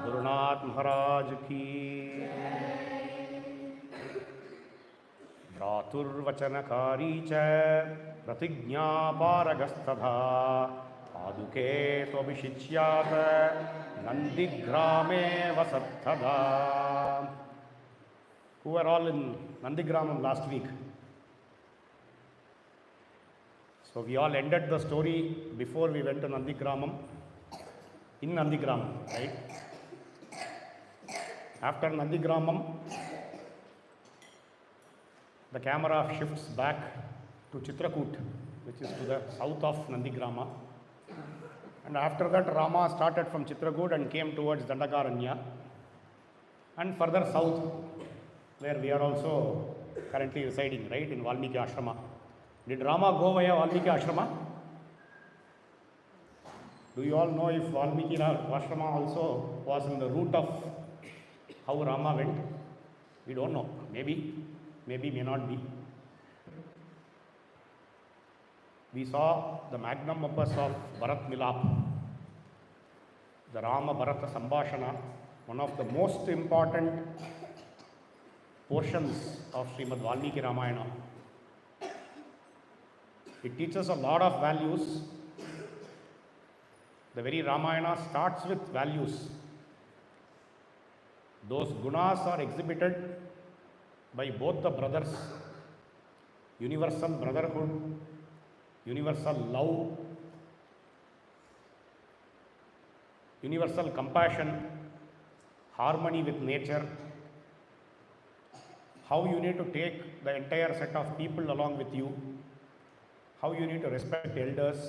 गुरुनाथ महाराज की भ्रातुर्वचनकारी च प्रतिज्ञापारगस्तथा पादुके त्वभिषिच्यात नंदिग्रामे वसत्तदा. Who were all in Nandigramam last week? So we all ended the story before we went to Nandigramam, in Nandigramam, right? After Nandigramam, the camera shifts back to Chitrakoot, which is to the south of Nandigrama. And after that, Rama started from Chitrakoot and came towards Dandakaranya, and further south, where we are also currently residing, right, in Valmiki Ashrama. Did Rama go via Valmiki Ashrama? Do you all know if Valmiki Ashrama also was in the route of how Rama went? We don't know. Maybe, may not be. We saw the magnum opus of Bharat Milap, the Rama Bharata Sambhashana, one of the most important portions of Srimad Valmiki Ramayana. It teaches a lot of values. The very Ramayana starts with values. Those gunas are exhibited by both the brothers: universal brotherhood, universal love, universal compassion, harmony with nature, how you need to take the entire set of people along with you, how you need to respect elders,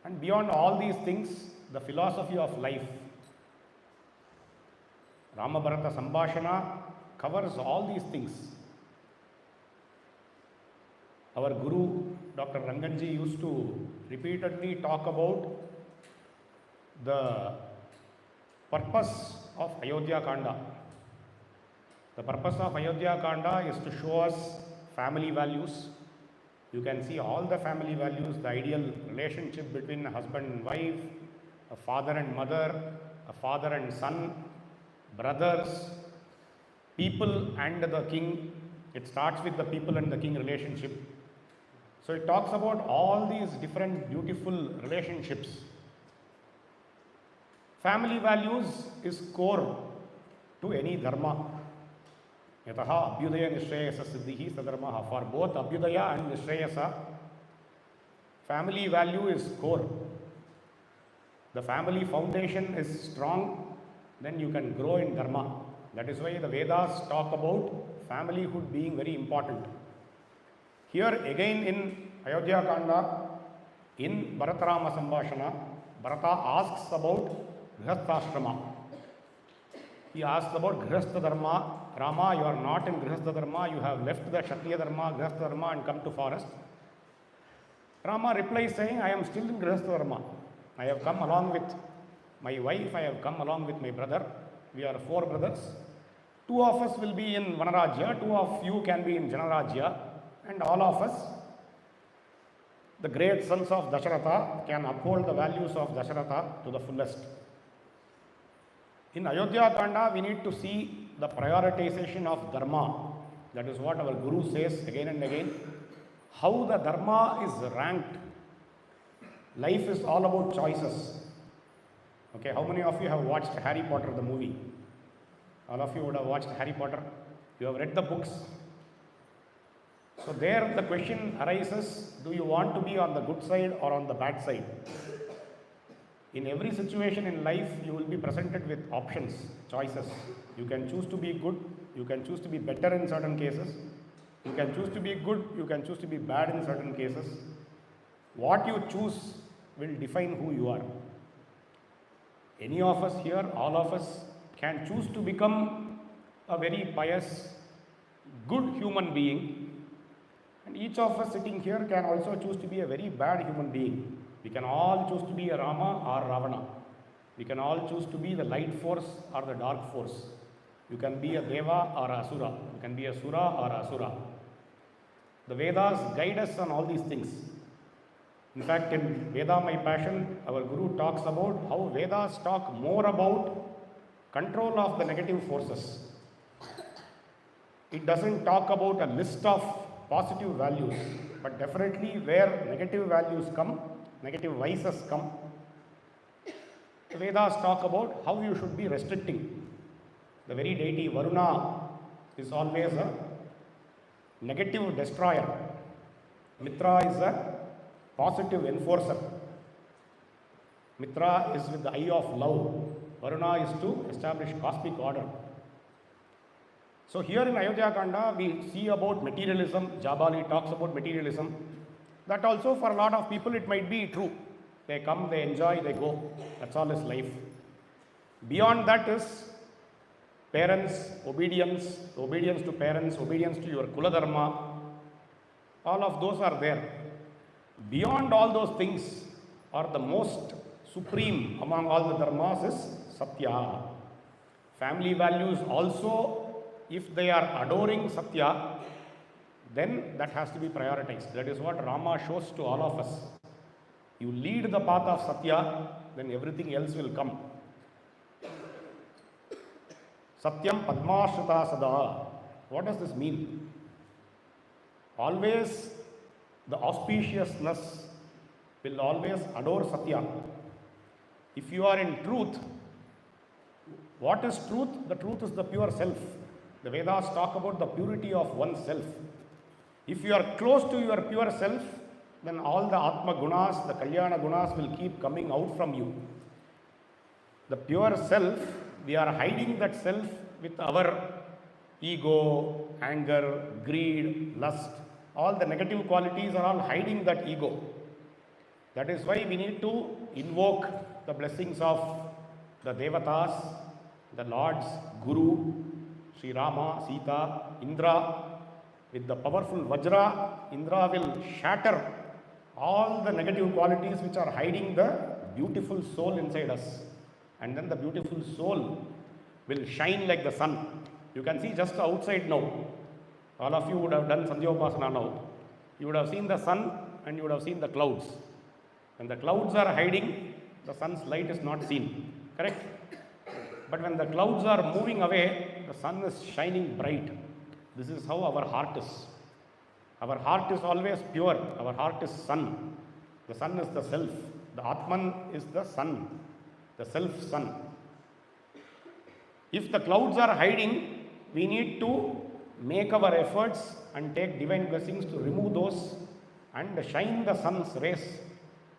and beyond all these things, the philosophy of life. Rama Bharata Sambhashana covers all these things. Our Guru, Dr. Ranganji, used to repeatedly talk about the purpose of Ayodhya Kanda. The purpose of Ayodhya Kanda is to show us family values. You can see all the family values, the ideal relationship between a husband and wife, a father and mother, a father and son, brothers, people and the king. It starts with the people and the king relationship. So it talks about all these different beautiful relationships. Family values is core to any dharma. Yataha abhyudaya nishreyasa siddhihi sadharmaha. For both abhyudaya and nishreyasa, family value is core. The family foundation is strong, then you can grow in dharma. That is why the Vedas talk about familyhood being very important. Here again in Ayodhya Kanda, in Bharatarama Sambhashana, Bharata asks about Grihasthashrama. He asks about Grihastha Dharma. Rama, you are not in Grihastha Dharma, you have left the Kshatriya Dharma, Grihastha Dharma and come to forest. Rama replies saying, I am still in Grihastha Dharma. I have come along with my wife, I have come along with my brother. We are 4 brothers. 2 of us will be in Vanarajya, 2 of you can be in Janarajya, and all of us, the great sons of Dasharatha, can uphold the values of Dasharatha to the fullest. In Ayodhya Kanda, we need to see the prioritization of dharma. That is what our Guru says again and again. How the dharma is ranked. Life is all about choices. Okay, how many of you have watched Harry Potter, the movie? All of you would have watched Harry Potter. You have read the books. So there the question arises, do you want to be on the good side or on the bad side? In every situation in life, you will be presented with options, choices. You can choose to be good, you can choose to be better in certain cases. You can choose to be good, you can choose to be bad in certain cases. What you choose will define who you are. Any of us here, all of us, can choose to become a very pious, good human being. And each of us sitting here can also choose to be a very bad human being. We can all choose to be a Rama or Ravana. We can all choose to be the light force or the dark force. You can be a Deva or a Asura. You can be a Sura or a Asura. The Vedas guide us on all these things. In fact, in Veda My Passion, our Guru talks about how Vedas talk more about control of the negative forces. It doesn't talk about a list of positive values, but definitely where negative values come, negative vices come, the Vedas talk about how you should be restricting. The very deity Varuna is always a negative destroyer. Mitra is a positive enforcer. Mitra is with the eye of love. Varuna is to establish cosmic order. So here in Ayodhya Kanda, we see about materialism. Jabali talks about materialism. That also for a lot of people it might be true. They come, they enjoy, they go. That's all is life. Beyond that is parents, obedience to parents, obedience to your Kula Dharma. All of those are there. Beyond all those things are the most supreme among all the dharmas is Satya. Family values also, if they are adoring Satya, then that has to be prioritized. That is what Rama shows to all of us. You lead the path of Satya, then everything else will come. Satyam Padmashrita Sada. What does this mean? Always the auspiciousness will always adore Satya. If you are in truth, what is truth? The truth is the pure self. The Vedas talk about the purity of oneself. If you are close to your pure self, then all the Atma Gunas, the Kalyana Gunas will keep coming out from you. The pure self, we are hiding that self with our ego, anger, greed, lust. All the negative qualities are all hiding that ego. That is why we need to invoke the blessings of the Devatas, the Lords, Guru, Sri Rama, Sita, Indra. With the powerful Vajra, Indra will shatter all the negative qualities which are hiding the beautiful soul inside us. And then the beautiful soul will shine like the sun. You can see just outside now. All of you would have done Sandhyopasana now. You would have seen the sun and you would have seen the clouds. When the clouds are hiding, the sun's light is not seen. Correct? But when the clouds are moving away, the sun is shining bright. This is how our heart is. Our heart is always pure. Our heart is sun. The sun is the self. The Atman is the sun. The self-sun. If the clouds are hiding, we need to make our efforts and take divine blessings to remove those and shine the sun's rays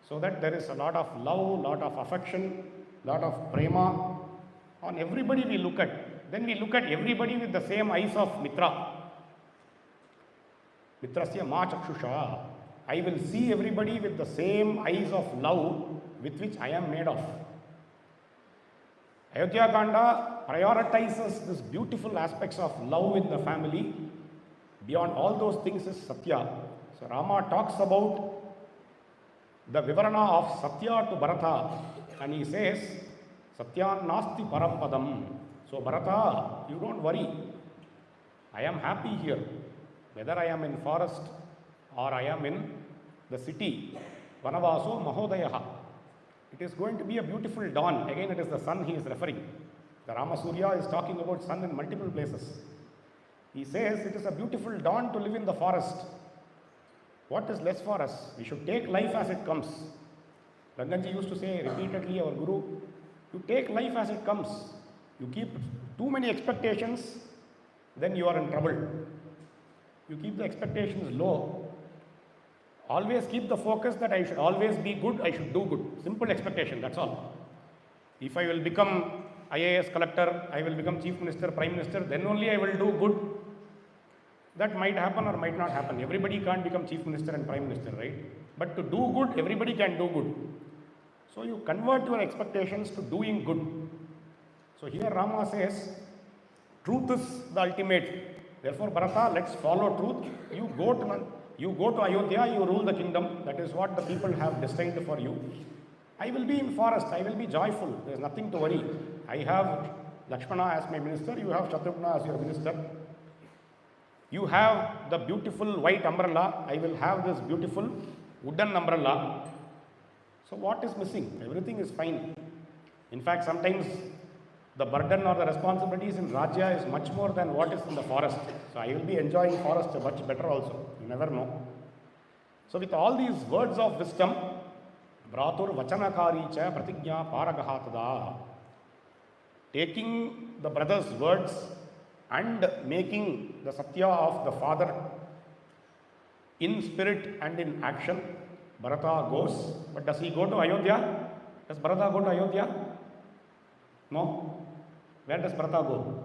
so that there is a lot of love, lot of affection, lot of prema on everybody we look at. Then we look at everybody with the same eyes of Mitra. Mitrasya ma chakshusha. I will see everybody with the same eyes of love with which I am made of. Ayodhya Kanda prioritizes these beautiful aspects of love in the family. Beyond all those things is Satya. So Rama talks about the Vivarana of Satya to Bharata, and he says, Satya nasti parampadam. So Bharata, you don't worry. I am happy here. Whether I am in forest or I am in the city, Vanavaso Mahodayaha. It is going to be a beautiful dawn. Again, it is the sun he is referring. The Ramasurya is talking about sun in multiple places. He says it is a beautiful dawn to live in the forest. What is less for us? We should take life as it comes. Ranganji used to say repeatedly, our Guru, you take life as it comes. You keep too many expectations, then you are in trouble. You keep the expectations low. Always keep the focus that I should always be good, I should do good. Simple expectation, that's all. If I will become IAS collector, I will become chief minister, prime minister, then only I will do good. That might happen or might not happen. Everybody can't become chief minister and prime minister, right? But to do good, everybody can do good. So you convert your expectations to doing good. So here Rama says, truth is the ultimate. Therefore, Bharata, let's follow truth. You go to Ayodhya, you rule the kingdom. That is what the people have destined for you. I will be in forest. I will be joyful. There is nothing to worry. I have Lakshmana as my minister. You have Shatrugna as your minister. You have the beautiful white umbrella. I will have this beautiful wooden umbrella. So what is missing? Everything is fine. In fact, sometimes the burden or the responsibilities in Rajya is much more than what is in the forest. So I will be enjoying forest much better also. You never know. So with all these words of wisdom, Bhratur Vachanakari cha Pratigya Paragahatada, taking the brother's words and making the Satya of the father in spirit and in action, Bharata goes. But does he go to Ayodhya? Does Bharata go to Ayodhya? No. Where does Bharata go?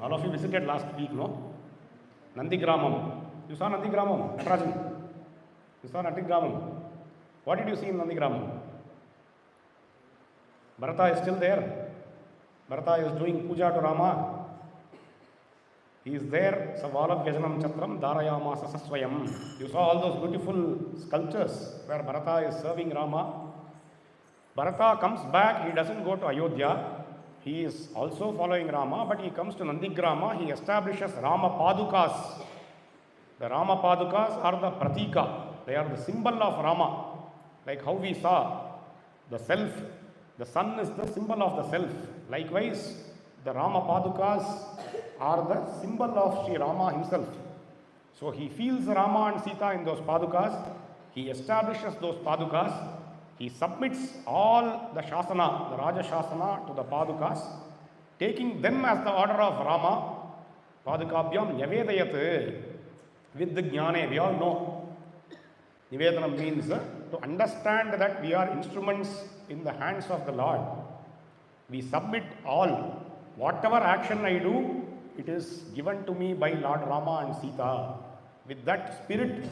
All of you visited last week, no? Nandigramam. You saw Nandigramam, Natarajan. You saw Nandigramam. What did you see in Nandigramam? Bharata is still there. Bharata is doing puja to Rama. He is there. Savalam Vyajanam Chatram Dharayamasa Saswayam. You saw all those beautiful sculptures where Bharata is serving Rama. Bharata comes back. He doesn't go to Ayodhya. He is also following Rama, but he comes to Nandigrama. He establishes Rama Padukas. The Rama Padukas are the Pratika. They are the symbol of Rama. Like how we saw the self, the sun is the symbol of the self. Likewise, the Rama Padukas are the symbol of Sri Rama himself. So he feels Rama and Sita in those Padukas. He establishes those Padukas. He submits all the Shasana, the Raja Shasana to the Padukas, taking them as the order of Rama. Padukabhyam Nyavedayat with the Jnane. We all know. Nivedanam means to understand that we are instruments in the hands of the Lord. We submit all. Whatever action I do, it is given to me by Lord Rama and Sita. With that spirit,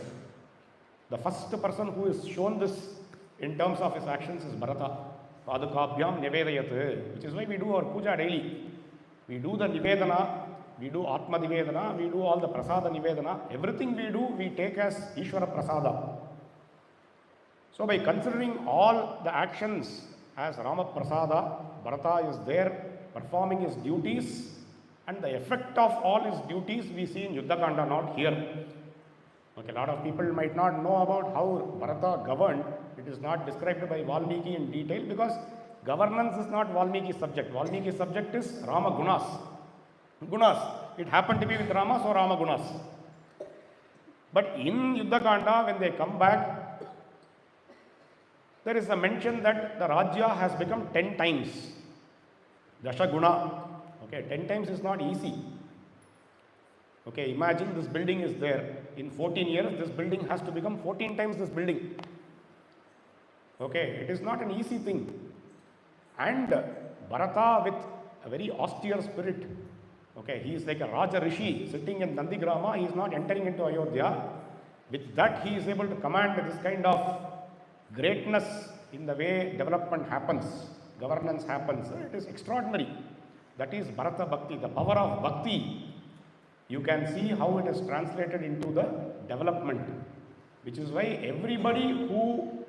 the first person who is shown this in terms of his actions is Bharata. Padukabhyam Nivedayat, which is why we do our puja daily. We do the Nivedana, we do Atma Nivedana, we do all the Prasada Nivedana. Everything we do, we take as Ishvara Prasada. So by considering all the actions as Rama Prasada, Bharata is there performing his duties, and the effect of all his duties we see in Yuddha Kanda, not here. Okay, a lot of people might not know about how Bharata governed. It is not described by Valmiki in detail because governance is not Valmiki's subject. Valmiki's subject is Rama Gunas. Gunas. It happened to be with Rama, so Rama Gunas. But in Yuddha Kanda, when they come back, there is a mention that the Rajya has become 10 times. Dasha Guna. Okay, 10 times is not easy. Okay, imagine this building is there. In 14 years, this building has to become 14 times this building. Okay, it is not an easy thing. And Bharata with a very austere spirit. Okay, he is like a Raja Rishi sitting in Nandigrama. He is not entering into Ayodhya. With that, he is able to command this kind of greatness in the way development happens, governance happens. It is extraordinary. That is Bharata Bhakti, the power of Bhakti. You can see how it is translated into the development, which is why everybody who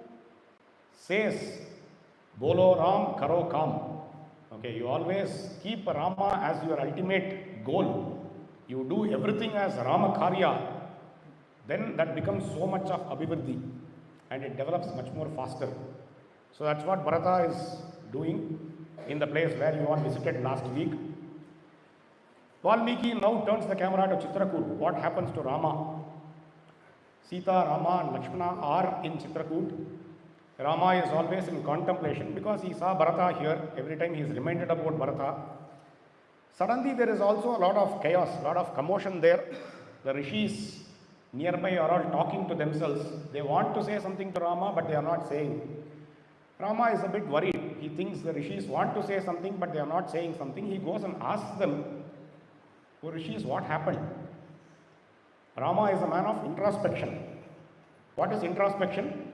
says, Bolo Ram, Karo Kam. Okay, you always keep Rama as your ultimate goal. You do everything as Rama Karya. Then that becomes so much of Abhivriddhi and it develops much more faster. So that's what Bharata is doing in the place where you all visited last week. Valmiki now turns the camera to Chitrakoot. What happens to Rama? Sita, Rama and Lakshmana are in Chitrakoot. Rama is always in contemplation because he saw Bharata here. Every time he is reminded about Bharata. Suddenly there is also a lot of chaos, a lot of commotion there. The rishis nearby are all talking to themselves. They want to say something to Rama, but they are not saying. Rama is a bit worried. He thinks the rishis want to say something, but they are not saying something. He goes and asks them, "Oh rishis, what happened?" Rama is a man of introspection. What is introspection?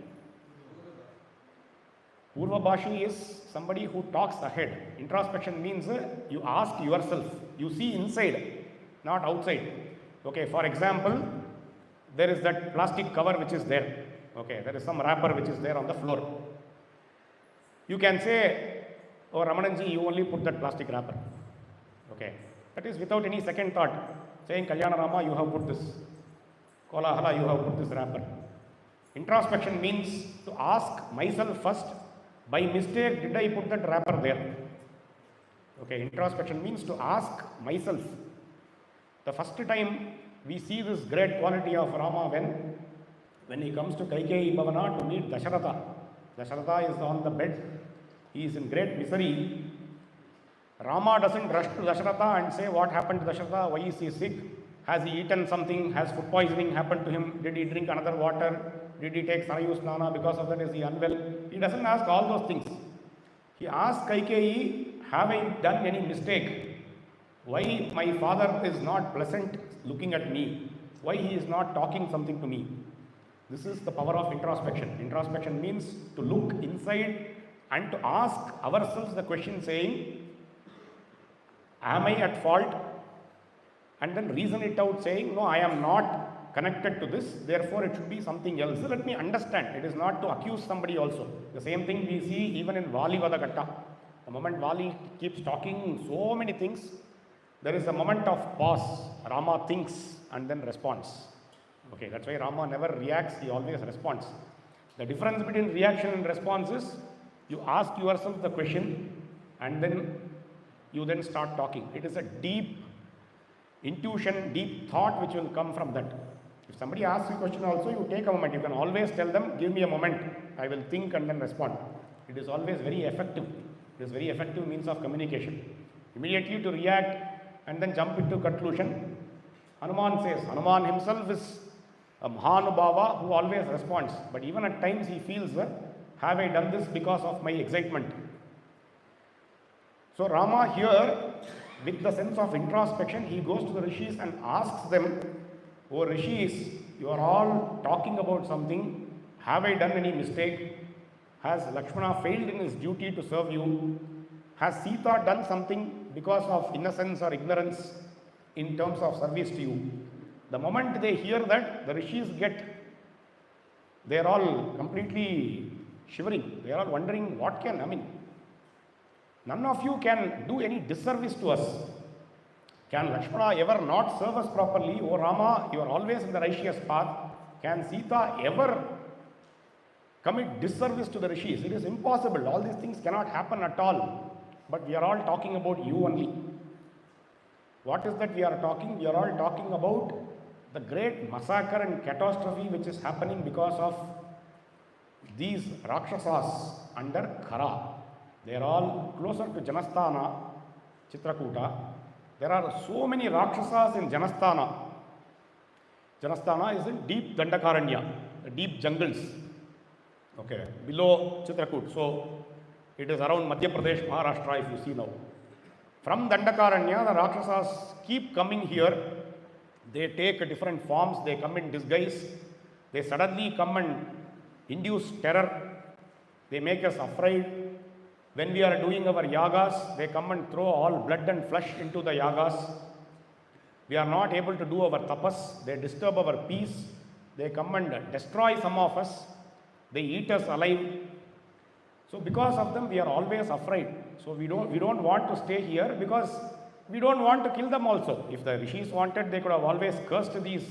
Purvabhashi is somebody who talks ahead. Introspection means you ask yourself. You see inside, not outside. Okay, for example, there is that plastic cover which is there. Okay, there is some wrapper which is there on the floor. You can say, "Oh Ramananji, you only put that plastic wrapper." Okay, that is without any second thought. Saying, "Kalyana Rama, you have put this. Kolahala, you have put this wrapper." Introspection means to ask myself first, by mistake, did I put that wrapper there? Okay, introspection means to ask myself. The first time we see this great quality of Rama when he comes to Kaikeyi Bhavana to meet Dasharatha. Dasharatha is on the bed. He is in great misery. Rama doesn't rush to Dasharatha and say, what happened to Dasharatha? Why is he sick? Has he eaten something? Has food poisoning happened to him? Did he drink another water? Did he take Sarayu Snana? Because of that, is he unwell? He doesn't ask all those things. He asks Kaikeyi, have I done any mistake? Why my father is not pleasant looking at me? Why he is not talking something to me? This is the power of introspection. Introspection means to look inside and to ask ourselves the question saying, am I at fault? And then reason it out saying, no, I am not connected to this, therefore it should be something else. So let me understand. It is not to accuse somebody also. The same thing we see even in Vali Vadakatta. The moment Vali keeps talking so many things, there is a moment of pause. Rama thinks and then responds. Okay, that's why Rama never reacts, he always responds. The difference between reaction and response is, you ask yourself the question and then you then start talking. It is a deep intuition, deep thought which will come from that. If somebody asks you a question also, you take a moment. You can always tell them, give me a moment. I will think and then respond. It is always very effective. It is very effective means of communication. Immediately to react and then jump into conclusion. Hanuman says, Hanuman himself is a Mahanubhava who always responds. But even at times he feels, have I done this because of my excitement? So Rama here, with the sense of introspection, he goes to the rishis and asks them, oh rishis, you are all talking about something. Have I done any mistake? Has Lakshmana failed in his duty to serve you? Has Sita done something because of innocence or ignorance in terms of service to you? The moment they hear that, the rishis they are all completely shivering. They are all wondering, none of you can do any disservice to us. Can Lakshmana ever not serve us properly? O Rama, you are always in the righteous path. Can Sita ever commit disservice to the rishis? It is impossible. All these things cannot happen at all. But we are all talking about you only. What is that we are talking? We are all talking about the great massacre and catastrophe which is happening because of these Rakshasas under Khara. They are all closer to Janasthana, Chitrakuta. There are so many Rakshasas in Janasthana. Janasthana is in deep Dandakaranya, the deep jungles, okay, below Chitrakoot. So it is around Madhya Pradesh, Maharashtra, if you see now. From Dandakaranya, the Rakshasas keep coming here. They take different forms, they come in disguise. They suddenly come and induce terror. They make us afraid. When we are doing our yagas, they come and throw all blood and flesh into the yagas. We are not able to do our tapas. They disturb our peace. They come and destroy some of us. They eat us alive. So because of them, we are always afraid. So we don't want to stay here because we don't want to kill them also. If the rishis wanted, they could have always cursed these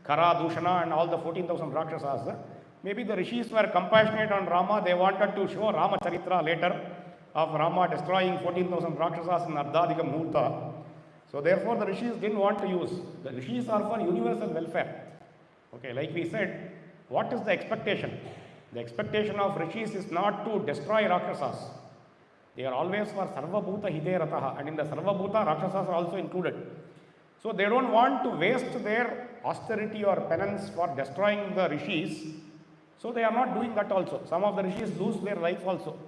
Kara, Dushana and all the 14,000 Rakshasas. Maybe the rishis were compassionate on Rama. They wanted to show Rama Charitra later of Rama destroying 14,000 Rakshasas in Ardhadika Muhurta. So therefore the rishis didn't want to use. The rishis are for universal welfare. Okay, like we said, what is the expectation? The expectation of rishis is not to destroy Rakshasas. They are always for Sarva Bhuta Hide Rataha, and in the Sarva Bhuta, Rakshasas are also included. So they don't want to waste their austerity or penance for destroying the rishis. So they are not doing that also. Some of the rishis lose their life also.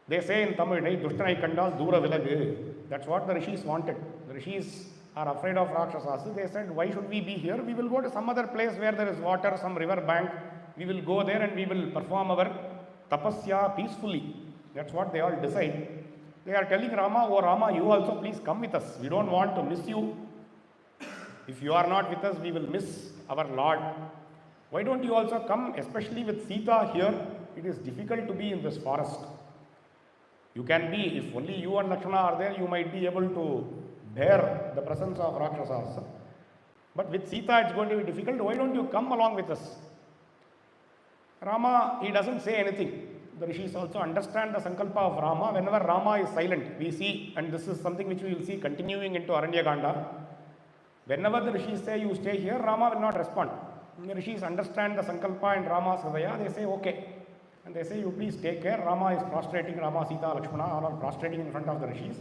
They say in Tamil, Dushtanai Kandal Dura Vilag. That's what the rishis wanted. The rishis are afraid of Rakshasas. They said, why should we be here? We will go to some other place where there is water, some river bank. We will go there and we will perform our tapasya peacefully. That's what they all decide. They are telling Rama, oh Rama, you also please come with us. We don't want to miss you. If you are not with us, we will miss our Lord. Why don't you also come, especially with Sita here? It is difficult to be in this forest. You can be, if only you and Lakshmana are there, you might be able to bear the presence of Rakshasas. But with Sita, it's going to be difficult. Why don't you come along with us? Rama, he doesn't say anything. The rishis also understand the sankalpa of Rama. Whenever Rama is silent, we see, and this is something which we will see continuing into Kanda. Whenever the rishis say, you stay here, Rama will not respond. The rishis understand the sankalpa in Rama's hridaya. They say, okay. And they say, you please take care. Rama is prostrating, Rama, Sita, Lakshmana are all prostrating in front of the rishis.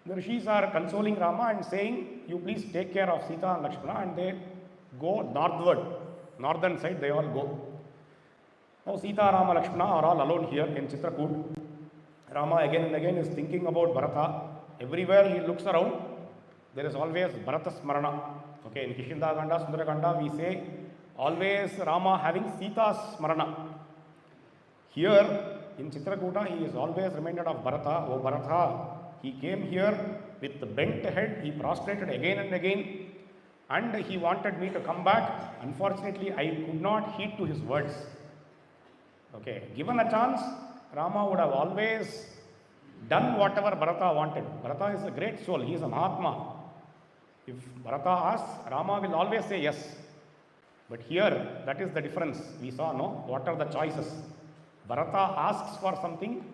The rishis are consoling Rama and saying, you please take care of Sita and Lakshmana, and they go northward. Northern side, they all go. Now Sita, Rama, Lakshmana are all alone here in Chitrakoot. Rama again and again is thinking about Bharata. Everywhere he looks around, there is always Bharata Smarana. Okay, in Kishinda Kanda, Sundara Kanda, we say always Rama having Sita's Smarana. Here in Chitrakuta, he is always reminded of Bharata. Oh Bharata, he came here with the bent head, he prostrated again and again, and he wanted me to come back. Unfortunately, I could not heed to his words. Okay, given a chance, Rama would have always done whatever Bharata wanted. Bharata is a great soul, he is a Mahatma. If Bharata asks, Rama will always say yes. But here, that is the difference. We saw, no? What are the choices? Bharata asks for something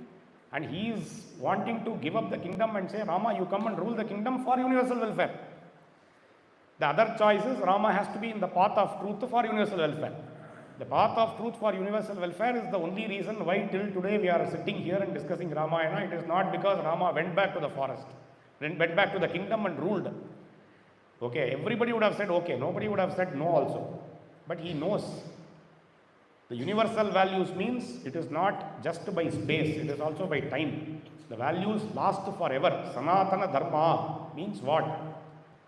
and he is wanting to give up the kingdom and say, Rama, you come and rule the kingdom for universal welfare. The other choice is Rama has to be in the path of truth for universal welfare. The path of truth for universal welfare is the only reason why till today we are sitting here and discussing Ramayana. It is not because Rama went back to the forest, went back to the kingdom and ruled. Okay, everybody would have said okay, nobody would have said no also. But he knows the universal values means it is not just by space, it is also by time. The values last forever. Sanatana dharma means what?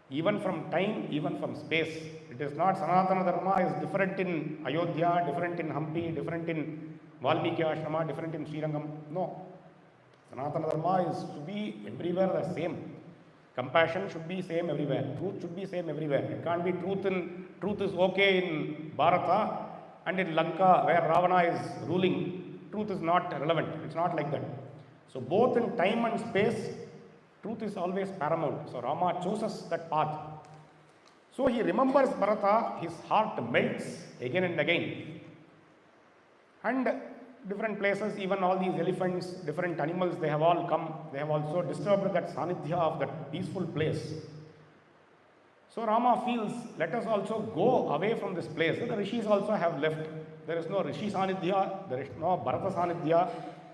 Even from time, even from space. It is not Sanatana Dharma is different in Ayodhya, different in Hampi, different in Valmiki Ashrama, different in Srirangam. No. Sanatana Dharma is to be everywhere the same. Compassion should be same everywhere. Truth should be same everywhere. It can't be truth is okay in Bharata and in Lanka where Ravana is ruling. Truth is not relevant. It's not like that. So both in time and space, truth is always paramount. So Rama chooses that path. So he remembers Bharata, his heart melts again and again. And different places, even all these elephants, different animals, they have all come. They have also disturbed that sanidhya of that peaceful place. So Rama feels, let us also go away from this place. The rishis also have left. There is no rishi sanidhya, there is no Bharata sanidhya.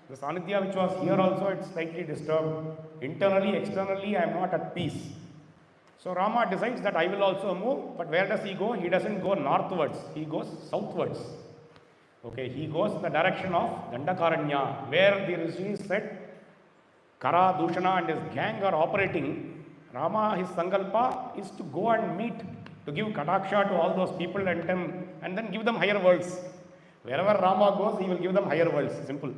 The sanidhya which was here also, it's slightly disturbed. Internally, externally, I am not at peace. So Rama decides that I will also move, but where does he go? He doesn't go northwards, he goes southwards. Okay, he goes in the direction of Dandakaranya, where the rishis said Kara, Dushana and his gang are operating. Rama, his sankalpa is to go and meet, to give kataksha to all those people and then give them higher worlds. Wherever Rama goes, he will give them higher worlds. Simple.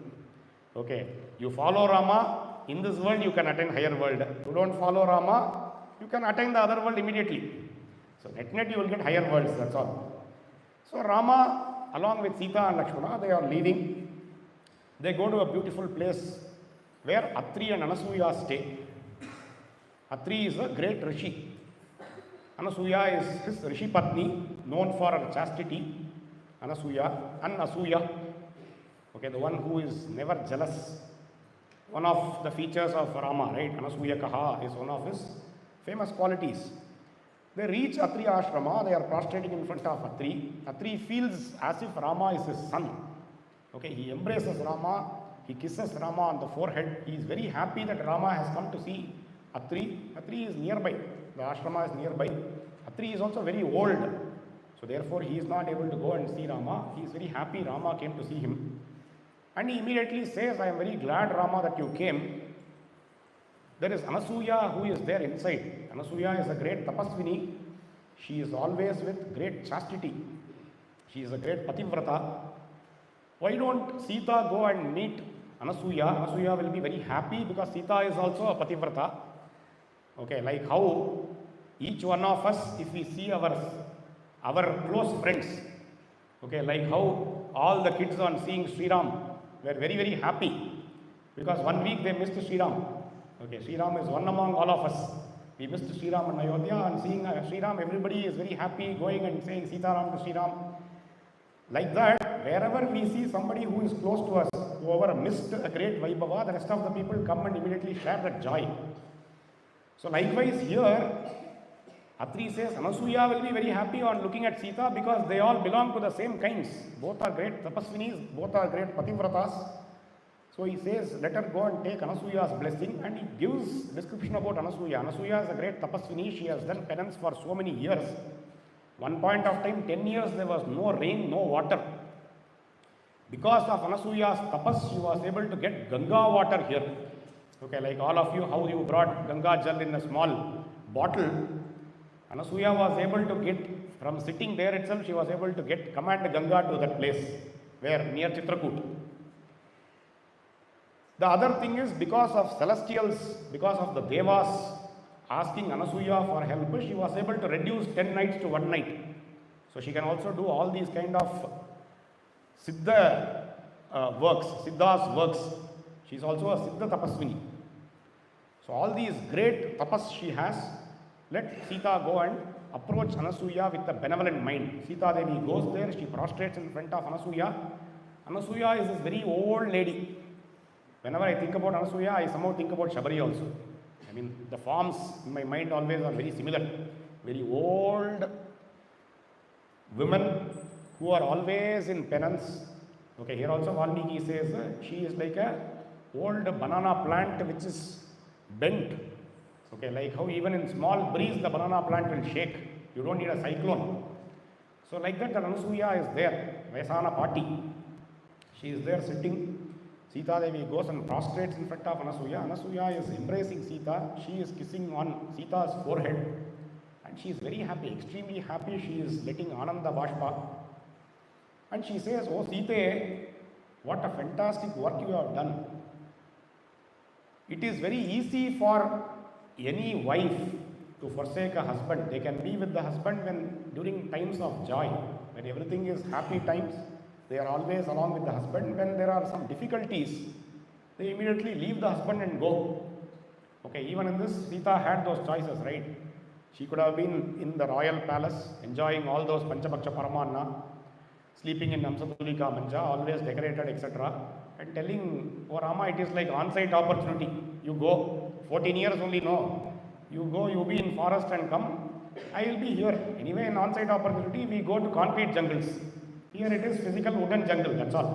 Okay, you follow Rama, in this world you can attain higher world. You don't follow Rama, you can attain the other world immediately. So net you will get higher worlds, that's all. So Rama, along with Sita and Lakshmana, they are leaving. They go to a beautiful place where Atri and Anasuya stay. Atri is a great rishi. Anasuya is his rishi patni, known for her chastity. Anasuya. Okay, the one who is never jealous. One of the features of Rama, right? Anasuya Kaha is one of his famous qualities. They reach Atri Ashrama, they are prostrating in front of Atri. Atri feels as if Rama is his son. Okay, he embraces Rama, he kisses Rama on the forehead. He is very happy that Rama has come to see Atri. Atri is nearby, the ashrama is nearby. Atri is also very old. So therefore he is not able to go and see Rama. He is very happy Rama came to see him. And he immediately says, I am very glad Rama that you came. There is Anasuya who is there inside. Anasuya is a great tapasvini. She is always with great chastity. She is a great pativrata. Why don't Sita go and meet Anasuya? Anasuya will be very happy because Sita is also a pativrata. Okay, like how each one of us, if we see our close friends, okay, like how all the kids on seeing Sri Ram were very, very happy because 1 week they missed Sri Ram. Okay, Sri Ram is one among all of us. We missed Sri Ram in Ayodhya and seeing Sri Ram, everybody is very happy going and saying Sita Ram to Sri Ram. Like that, wherever we see somebody who is close to us, whoever missed a great Vaibhava, the rest of the people come and immediately share that joy. So likewise here, Atri says Anasuya will be very happy on looking at Sita because they all belong to the same kinds. Both are great tapasvinis, both are great pativratas. So he says, let her go and take Anasuya's blessing, and he gives description about Anasuya. Anasuya is a great tapasvini. She has done penance for so many years. One point of time, 10 years, there was no rain, no water. Because of Anasuya's tapas, she was able to get Ganga water here. Okay, like all of you, how you brought Ganga Jal in a small bottle. Anasuya was able to get, from sitting there itself, she was able to command Ganga to that place, where near Chitrakoot. The other thing is, because of celestials, because of the devas asking Anasuya for help, she was able to reduce 10 nights to 1 night. So she can also do all these kind of Siddha works, Siddha's works. She is also a Siddha tapasvini. So all these great tapas she has. Let Sita go and approach Anasuya with a benevolent mind. Sita Devi goes there, she prostrates in front of Anasuya. Anasuya is this very old lady. Whenever I think about Anasuya, I somehow think about Shabari also. I mean, the forms in my mind always are very similar. Very old women who are always in penance. Okay, here also Valmiki says she is like a old banana plant which is bent. Okay, like how even in small breeze the banana plant will shake. You don't need a cyclone. So like that, the Anasuya is there. Vaisana party. She is there sitting. Sita Devi goes and prostrates in front of Anasuya. Anasuya is embracing Sita. She is kissing on Sita's forehead. And she is very happy, extremely happy. She is letting Ananda Bashpa. And she says, "Oh Sita, what a fantastic work you have done. It is very easy for any wife to forsake a husband. They can be with the husband during times of joy, when everything is happy times. They are always along with the husband. When there are some difficulties, they immediately leave the husband and go. Okay, even in this, Sita had those choices, right? She could have been in the royal palace, enjoying all those Panchapaksha Paramanna, sleeping in Amsatulika Manja, always decorated, etc. And telling, "Oh Rama, it is like on-site opportunity. You go. 14 years only, no. You go, you be in forest and come. I will be here. Anyway, in on-site opportunity, we go to concrete jungles. Here it is physical wooden jungle, that's all."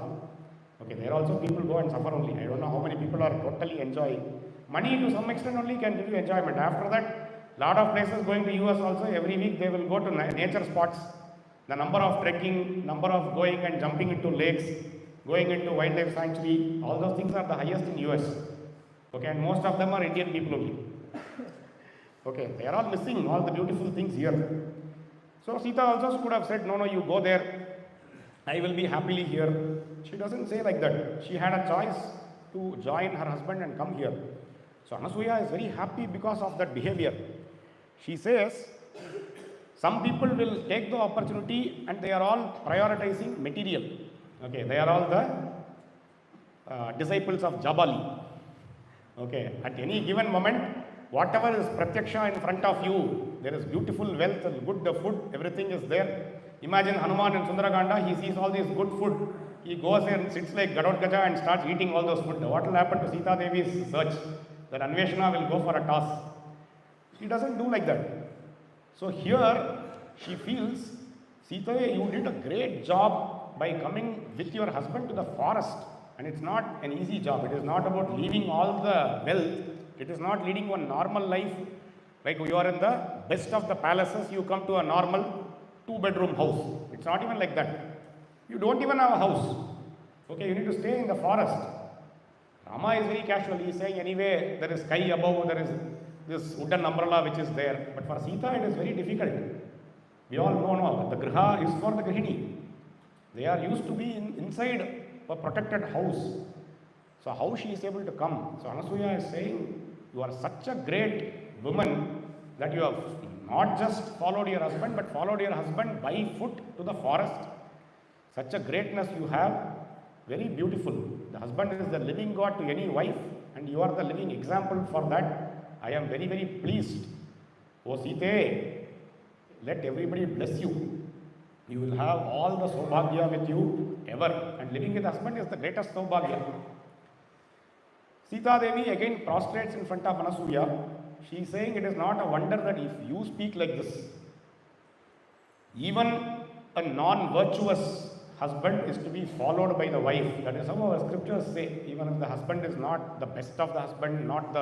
Okay, there also people go and suffer only. I don't know how many people are totally enjoying. Money to some extent only can give you enjoyment. After that, lot of places going to US also, every week they will go to nature spots. The number of trekking, number of going and jumping into lakes, going into wildlife sanctuary, all those things are the highest in US. Okay, and most of them are Indian people only. Okay, they are all missing all the beautiful things here. So Sita also could have said, "No, you go there. I will be happily here." She doesn't say like that. She had a choice to join her husband and come here. So Anasuya is very happy because of that behavior. She says, some people will take the opportunity and they are all prioritizing material. Okay, they are all the disciples of Jabali. Okay, at any given moment, whatever is pratyaksha in front of you, there is beautiful wealth and good food, everything is there. Imagine Hanuman in Sundarakanda, he sees all this good food. He goes and sits like Gadotkaja and starts eating all those food. What will happen to Sita Devi's search? That Anveshana will go for a toss. She doesn't do like that. So here she feels, Sita, you did a great job by coming with your husband to the forest. And it's not an easy job. It is not about leaving all the wealth. It is not leading one normal life. Like you are in the best of the palaces, you come to a normal 2-bedroom house. It's not even like that. You don't even have a house. Okay, you need to stay in the forest. Rama is very casual. He is saying, anyway, there is sky above, there is this wooden umbrella which is there. But for Sita, it is very difficult. We all know the griha is for the grihini. They are used to be inside a protected house. So how she is able to come? So Anasuya is saying, you are such a great woman that you have not just followed your husband, but followed your husband by foot to the forest. Such a greatness you have, very beautiful. The husband is the living God to any wife, and you are the living example for that. I am very, very pleased. Oh Sita, let everybody bless you. You will have all the Saubhagya with you ever. And living with husband is the greatest Saubhagya. Sita Devi again prostrates in front of Anasuya. She is saying it is not a wonder that if you speak like this, even a non-virtuous husband is to be followed by the wife. That is how our scriptures say. Even if the husband is not the best of the husband, not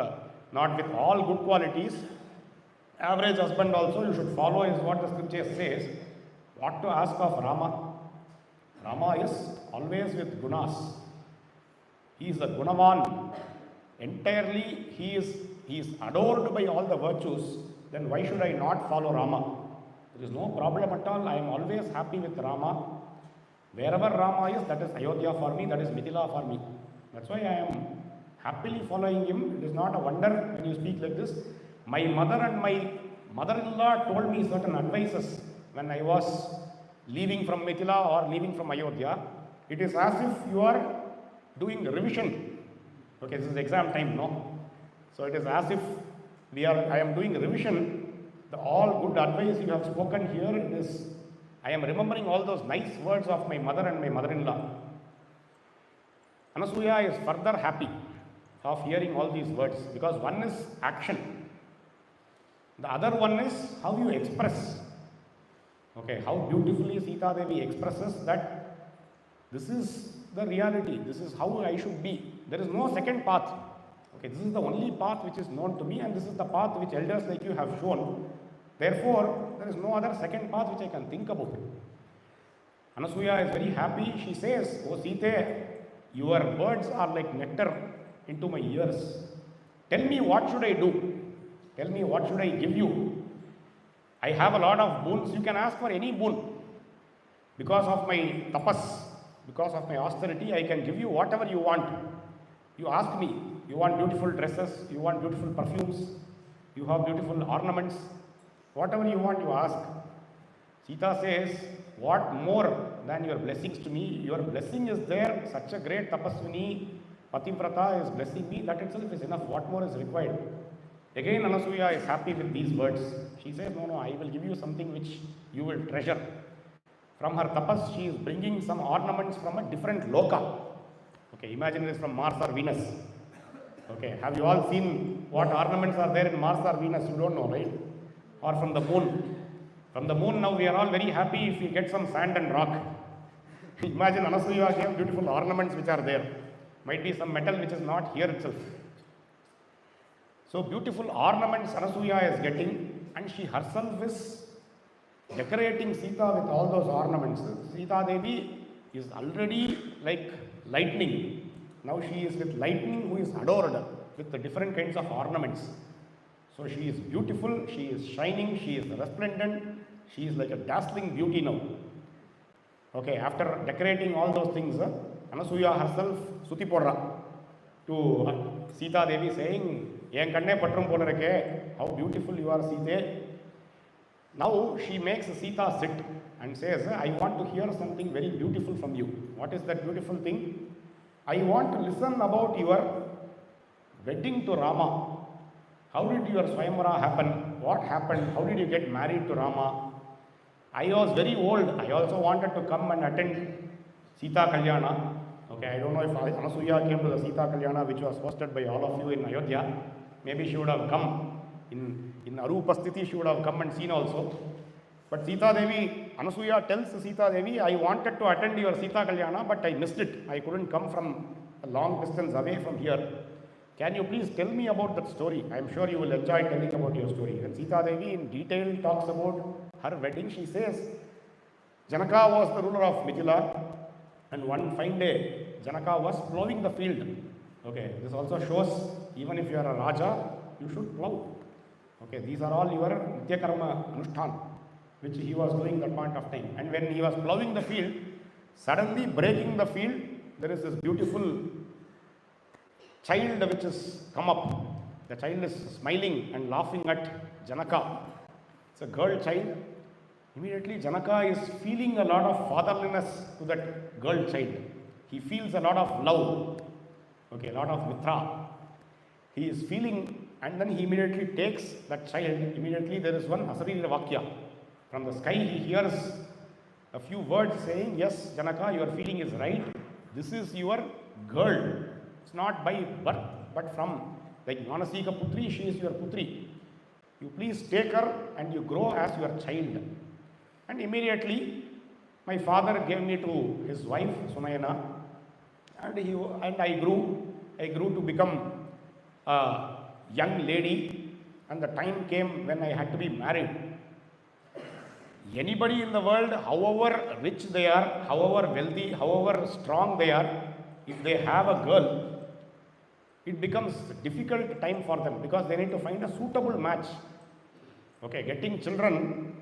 with all good qualities, average husband also you should follow is what the scripture says. What to ask of Rama? Rama is always with gunas. He is the gunavan. Entirely he is adored by all the virtues. Then why should I not follow Rama? There is no problem at all. I am always happy with Rama. Wherever Rama is, that is Ayodhya for me, that is Mithila for me. That's why I am happily following him. It is not a wonder when you speak like this. My mother and my mother-in-law told me certain advices when I was leaving from Mithila or leaving from Ayodhya. It is as if you are doing revision. Okay, this is exam time, no? So it is as if I am doing revision. All good advice you have spoken here is, I am remembering all those nice words of my mother and my mother-in-law. Anasuya is further happy of hearing all these words, because one is action. The other one is how you express. Okay, how beautifully Sita Devi expresses that this is the reality, this is how I should be. There is no second path. Okay, this is the only path which is known to me, and this is the path which elders like you have shown. Therefore, there is no other second path which I can think about. Anasuya is very happy. She says, "Oh Sita, your words are like nectar into my ears. Tell me, what should I do? Tell me, what should I give you? I have a lot of boons. You can ask for any boon. Because of my tapas, because of my austerity, I can give you whatever you want. You ask me, you want beautiful dresses, you want beautiful perfumes, you have beautiful ornaments. Whatever you want, you ask." Sita says, "What more than your blessings to me? Your blessing is there. Such a great tapaswini, Pativrata is blessing me. That itself is enough. What more is required?" Again, Anasuya is happy with these words. She says, "No, I will give you something which you will treasure." From her tapas, she is bringing some ornaments from a different loka. Okay, imagine it is from Mars or Venus. Okay, have you all seen what ornaments are there in Mars or Venus? You don't know, right? Or from the moon. From the moon now we are all very happy if we get some sand and rock. Imagine Anasuya gave beautiful ornaments which are there. Might be some metal which is not here itself. So beautiful ornaments Anasuya is getting, and she herself is decorating Sita with all those ornaments. Sita Devi is already like lightning. Now she is with lightning who is adored with the different kinds of ornaments. So she is beautiful, she is shining, she is resplendent, she is like a dazzling beauty now. Okay, after decorating all those things, Anasuya herself Suti Podra to Sita Devi saying, "Yen kanne patrum pona rake, how beautiful you are, Sita." Now she makes Sita sit and says, "I want to hear something very beautiful from you." What is that beautiful thing? "I want to listen about your wedding to Rama. How did your Swayamvara happen? What happened? How did you get married to Rama? I was very old. I also wanted to come and attend Sita Kalyana." Okay, I don't know if Anasuya came to the Sita Kalyana which was hosted by all of you in Ayodhya. Maybe she would have come. In Arupasthiti she would have come and seen also. But Sita Devi, Anasuya tells Sita Devi, "I wanted to attend your Sita Kalyana, but I missed it. I couldn't come from a long distance away from here. Can you please tell me about that story? I am sure you will enjoy telling about your story." And Sita Devi in detail talks about her wedding. She says, Janaka was the ruler of Mithila, and one fine day, Janaka was plowing the field. Okay, this also shows even if you are a Raja, you should plow. Okay, these are all your Nitya Karma Anushthan, which he was doing that point of time. And when he was plowing the field, suddenly breaking the field, there is this beautiful child which has come up. The child is smiling and laughing at Janaka. It's a girl child. Immediately Janaka is feeling a lot of fatherliness to that girl child. He feels a lot of love. Okay, a lot of mitra. He is feeling, and then he immediately takes that child. Immediately there is one Asarira Vakya. From the sky he hears a few words saying, yes, Janaka, your feeling is right. This is your girl. It's not by birth, but from, like Manasika Putri, she is your Putri. You please take her and you grow as your child. And immediately, my father gave me to his wife, Sunayana, and I grew to become a young lady, and the time came when I had to be married. Anybody in the world, however rich they are, however wealthy, however strong they are, if they have a girl, it becomes a difficult time for them because they need to find a suitable match. Okay, getting children,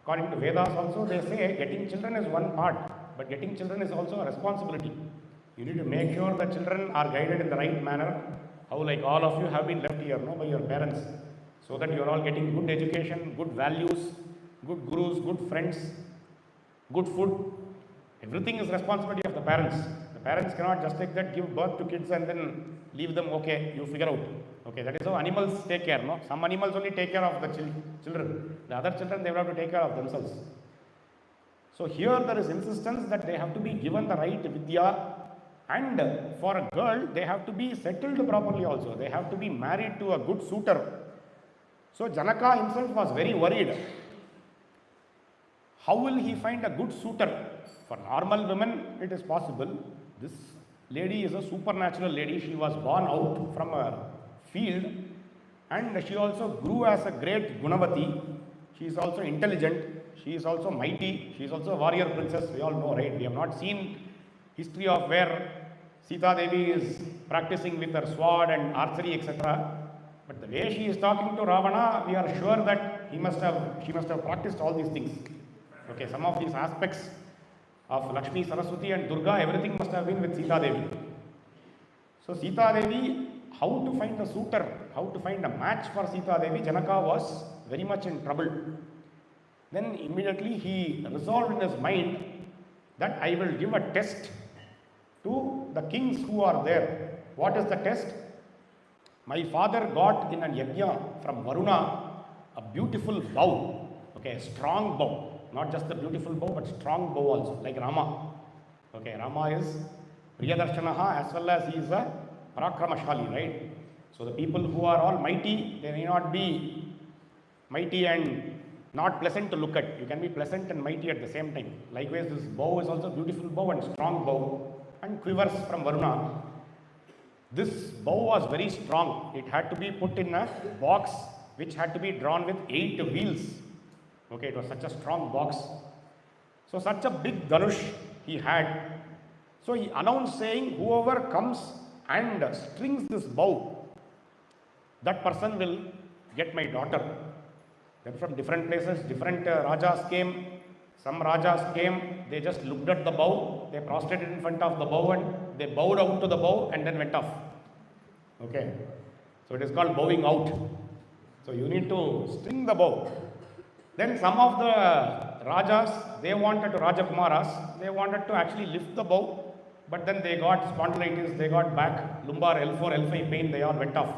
according to Vedas also, they say getting children is one part, but getting children is also a responsibility. You need to make sure the children are guided in the right manner, how like all of you have been left here, no, by your parents, so that you are all getting good education, good values, good gurus, good friends, good food. Everything is responsibility of the parents. The parents cannot just like that give birth to kids and then leave them, okay, you figure out. Okay, that is how animals take care, no? Some animals only take care of the children. The other children, they will have to take care of themselves. So here there is insistence that they have to be given the right vidya, and for a girl, they have to be settled properly also. They have to be married to a good suitor. So Janaka himself was very worried. How will he find a good suitor? For normal women, it is possible. This lady is a supernatural lady. She was born out from a field, and she also grew as a great Gunavati. She is also intelligent. She is also mighty. She is also a warrior princess. We all know, right? We have not seen history of where Sita Devi is practicing with her sword and archery, etc. But the way she is talking to Ravana, we are sure that she must have practiced all these things. Okay, some of these aspects of Lakshmi, Saraswati and Durga, everything must have been with Sita Devi. So Sita Devi, how to find a suitor, how to find a match for Sita Devi, Janaka was very much in trouble. Then immediately he resolved in his mind that I will give a test to the kings who are there. What is the test? My father got in a yajna from Varuna a beautiful bow, okay, a strong bow. Not just the beautiful bow, but strong bow also, like Rama. Okay, Rama is Priyadarshanaha as well as he is a Parakramashali, right? So the people who are all mighty, they may not be mighty and not pleasant to look at. You can be pleasant and mighty at the same time. Likewise, this bow is also beautiful bow and strong bow and quivers from Varuna. This bow was very strong. It had to be put in a box which had to be drawn with 8 wheels. Okay, it was such a strong box. So such a big Dhanush he had. So he announced saying, whoever comes and strings this bow, that person will get my daughter. Then from different places, different Rajas came. Some Rajas came, they just looked at the bow, they prostrated in front of the bow and they bowed out to the bow and then went off. Okay, so it is called bowing out. So you need to string the bow. Then some of the Rajas, they wanted to, Rajakumaras, they wanted to actually lift the bow, but then they got spondylitis, they got back, lumbar, L4, L5 pain, they all went off.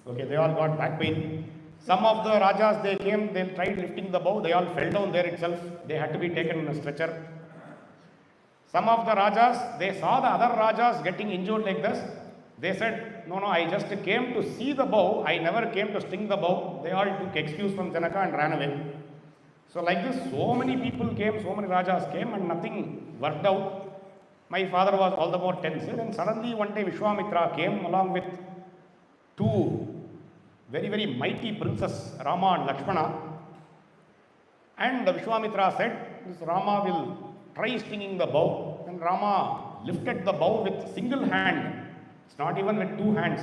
Okay, they all got back pain. Some of the Rajas, they came, they tried lifting the bow, they all fell down there itself, they had to be taken in a stretcher. Some of the Rajas, they saw the other Rajas getting injured like this, they said, no, I just came to see the bow, I never came to sting the bow. They all took excuse from Janaka and ran away. So like this, so many people came, so many Rajas came and nothing worked out. My father was all the more tense. Then suddenly one day Vishwamitra came along with 2 very, very mighty princes, Rama and Lakshmana. And Vishwamitra said, this Rama will try stinging the bow. And Rama lifted the bow with single hand. It's not even with 2 hands.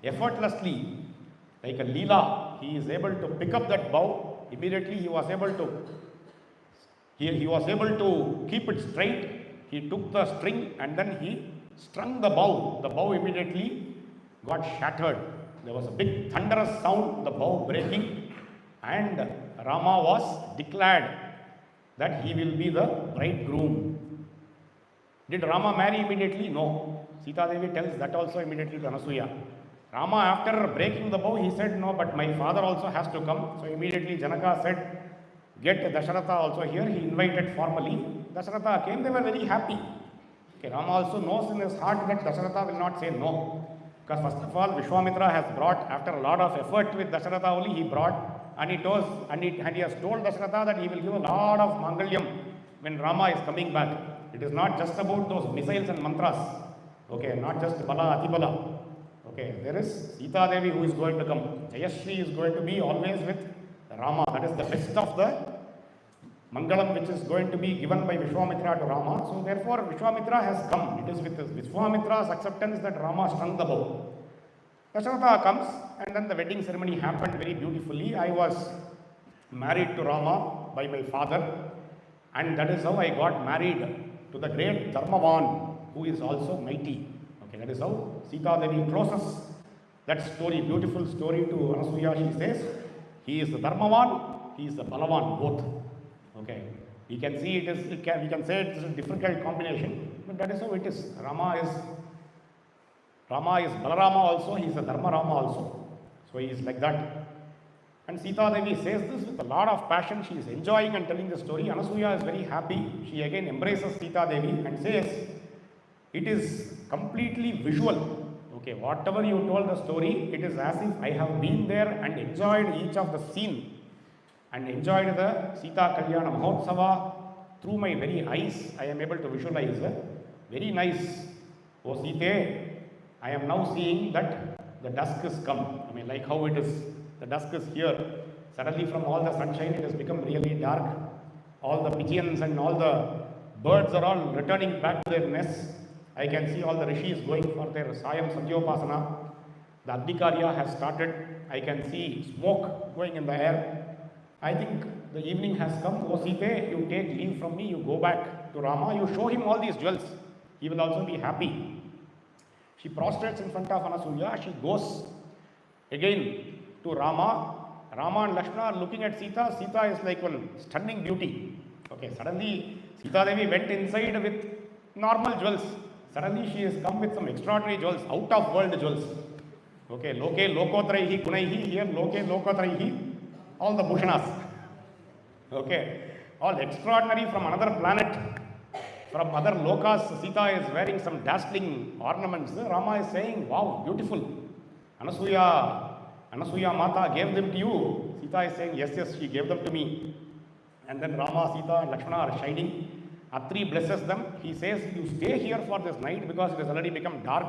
Effortlessly, like a Leela, he is able to pick up that bow. Immediately he was able to keep it straight. He took the string and then he strung the bow. The bow immediately got shattered. There was a big thunderous sound, the bow breaking, and Rama was declared that he will be the bridegroom. Did Rama marry immediately? No. Sita Devi tells that also immediately to Anasuya. Rama, after breaking the bow, he said, no, but my father also has to come. So immediately Janaka said, get Dasharatha also here. He invited formally. Dasharatha came, they were very happy. Okay, Rama also knows in his heart that Dasharatha will not say no. Because first of all, Vishwamitra has brought, after a lot of effort with Dasharatha only, he brought, and he has told Dasharatha that he will give a lot of Mangalyam when Rama is coming back. It is not just about those missiles and mantras. Okay, not just Bala, Atibala. Okay, there is Sita Devi who is going to come. Jayashri is going to be always with Rama. That is the best of the Mangalam which is going to be given by Vishwamitra to Rama. So therefore Vishwamitra has come. It is with Vishwamitra's acceptance that Rama strung the bow. Dasharatha comes, and then the wedding ceremony happened very beautifully. I was married to Rama by my father, and that is how I got married to the great Dharmavan who is also mighty. Okay, that is how Sita Devi closes that story, beautiful story to Anasuya. She says, he is the Dharmavan, he is the Balavan, both. Okay, we can see we can say it is a difficult combination, but that is how it is. Rama is Balarama also, he is a Dharma Rama also. So he is like that. And Sita Devi says this with a lot of passion. She is enjoying and telling the story. Anasuya is very happy. She again embraces Sita Devi and says, it is completely visual. Okay, whatever you told the story, it is as if I have been there and enjoyed each of the scene and enjoyed the Sita Kalyana Mahotsava through my very eyes. I am able to visualize very nice. Oh Sita, I am now seeing that the dusk is come. I mean, like how it is, the dusk is here. Suddenly from all the sunshine, it has become really dark. All the pigeons and all the birds are all returning back to their nests. I can see all the rishis going for their Sayam Sandyopasana. The Dandakaranya has started. I can see smoke going in the air. I think the evening has come. O Sita, you take leave from me, you go back to Rama, you show him all these jewels. He will also be happy. She prostrates in front of Anasuya. She goes again to Rama. Rama and Lakshmana are looking at Sita. Sita is like one stunning beauty. Okay, suddenly Sita Devi went inside with normal jewels. Suddenly she has come with some extraordinary jewels, out of world jewels. Okay, Loke Lokotraihi Gunaihi, here Loke Lokotraihi, all the Bhushanas. Okay, all extraordinary from another planet, from other lokas. Sita is wearing some dazzling ornaments. Rama is saying, wow, beautiful. Anasuya Mata gave them to you. Sita is saying, yes, she gave them to me. And then Rama, Sita and Lakshmana are shining. Atri blesses them. He says, you stay here for this night because it has already become dark.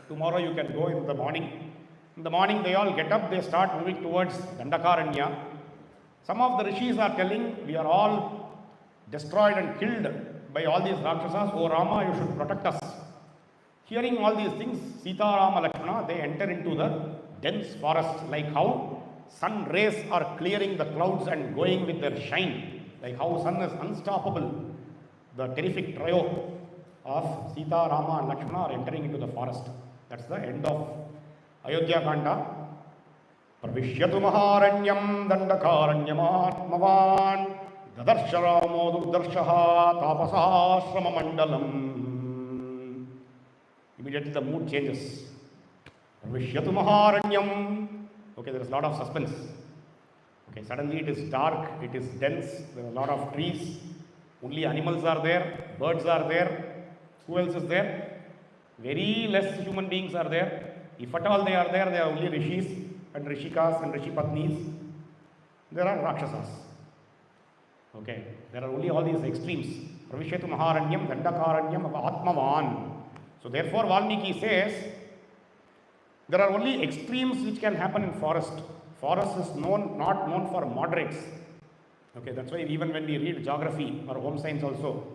Tomorrow you can go in the morning. In the morning they all get up, they start moving towards Dandakaranya. Some of the rishis are telling, we are all destroyed and killed by all these Rakshasas. Oh Rama, you should protect us. Hearing all these things, Sita, Rama, Lakshmana, they enter into the dense forest, like how sun rays are clearing the clouds and going with their shine, like how sun is unstoppable. The terrific trio of Sita, Rama and Lakshmana are entering into the forest. That's the end of Ayodhya Kanda. Pravishyatu Maharanyam Dandakaranyam Dadarsha Ramo Durdarshaha Tapasashrama Mandalam. Immediately the mood changes. Pravishyatu Maharanyam. Okay, there is a lot of suspense. Okay, suddenly it is dark, it is dense, there are a lot of trees. Only animals are there, birds are there. Who else is there? Very less human beings are there. If at all they are there, they are only rishis and rishikas and rishipatnis. There are rakshasas. Okay, there are only all these extremes. Pravishyatu Maharanyam, Dandakaranyam, Atmavan. So therefore Valmiki says, there are only extremes which can happen in forest. Forest is not known for moderates. Okay, that's why even when we read geography or home science also,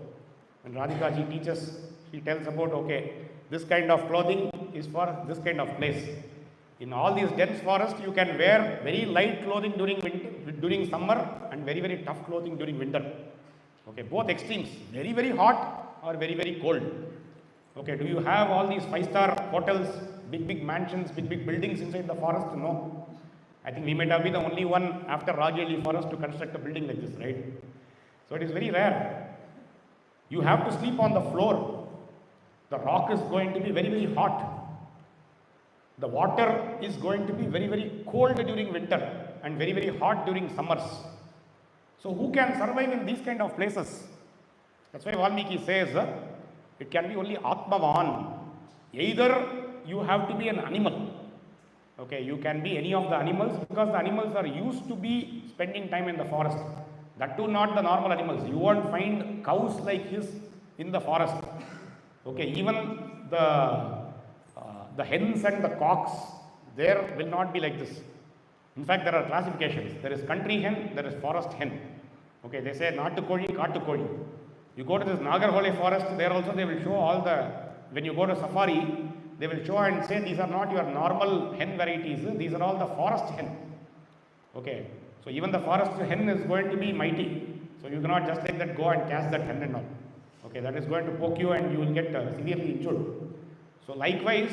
when Radhika ji teaches, she tells about, okay, this kind of clothing is for this kind of place. In all these dense forests, you can wear very light clothing during summer and very, very tough clothing during winter. Okay, both extremes, very, very hot or very, very cold. Okay, do you have all these 5-star hotels, big, big mansions, big, big buildings inside the forest? No. I think we might have been the only one after Rajeli forest to construct a building like this, right? So it is very rare. You have to sleep on the floor. The rock is going to be very, very hot. The water is going to be very, very cold during winter and very, very hot during summers. So who can survive in these kind of places? That's why Valmiki says, it can be only Atmavan. Either you have to be an animal. Okay, you can be any of the animals, because the animals are used to be spending time in the forest. That too not the normal animals. You won't find cows like his in the forest. Okay, even the hens and the cocks, there will not be like this. In fact, there are classifications. There is country hen, there is forest hen. Okay, they say Nattukoli, Kattukoli. You go to this Nagarhole forest, there also they will show all the, when you go to safari, they will show and say these are not your normal hen varieties, these are all the forest hen. Okay, so even the forest hen is going to be mighty. So you cannot just like that go and catch that hen and all. Okay, that is going to poke you and you will get severely injured. So likewise,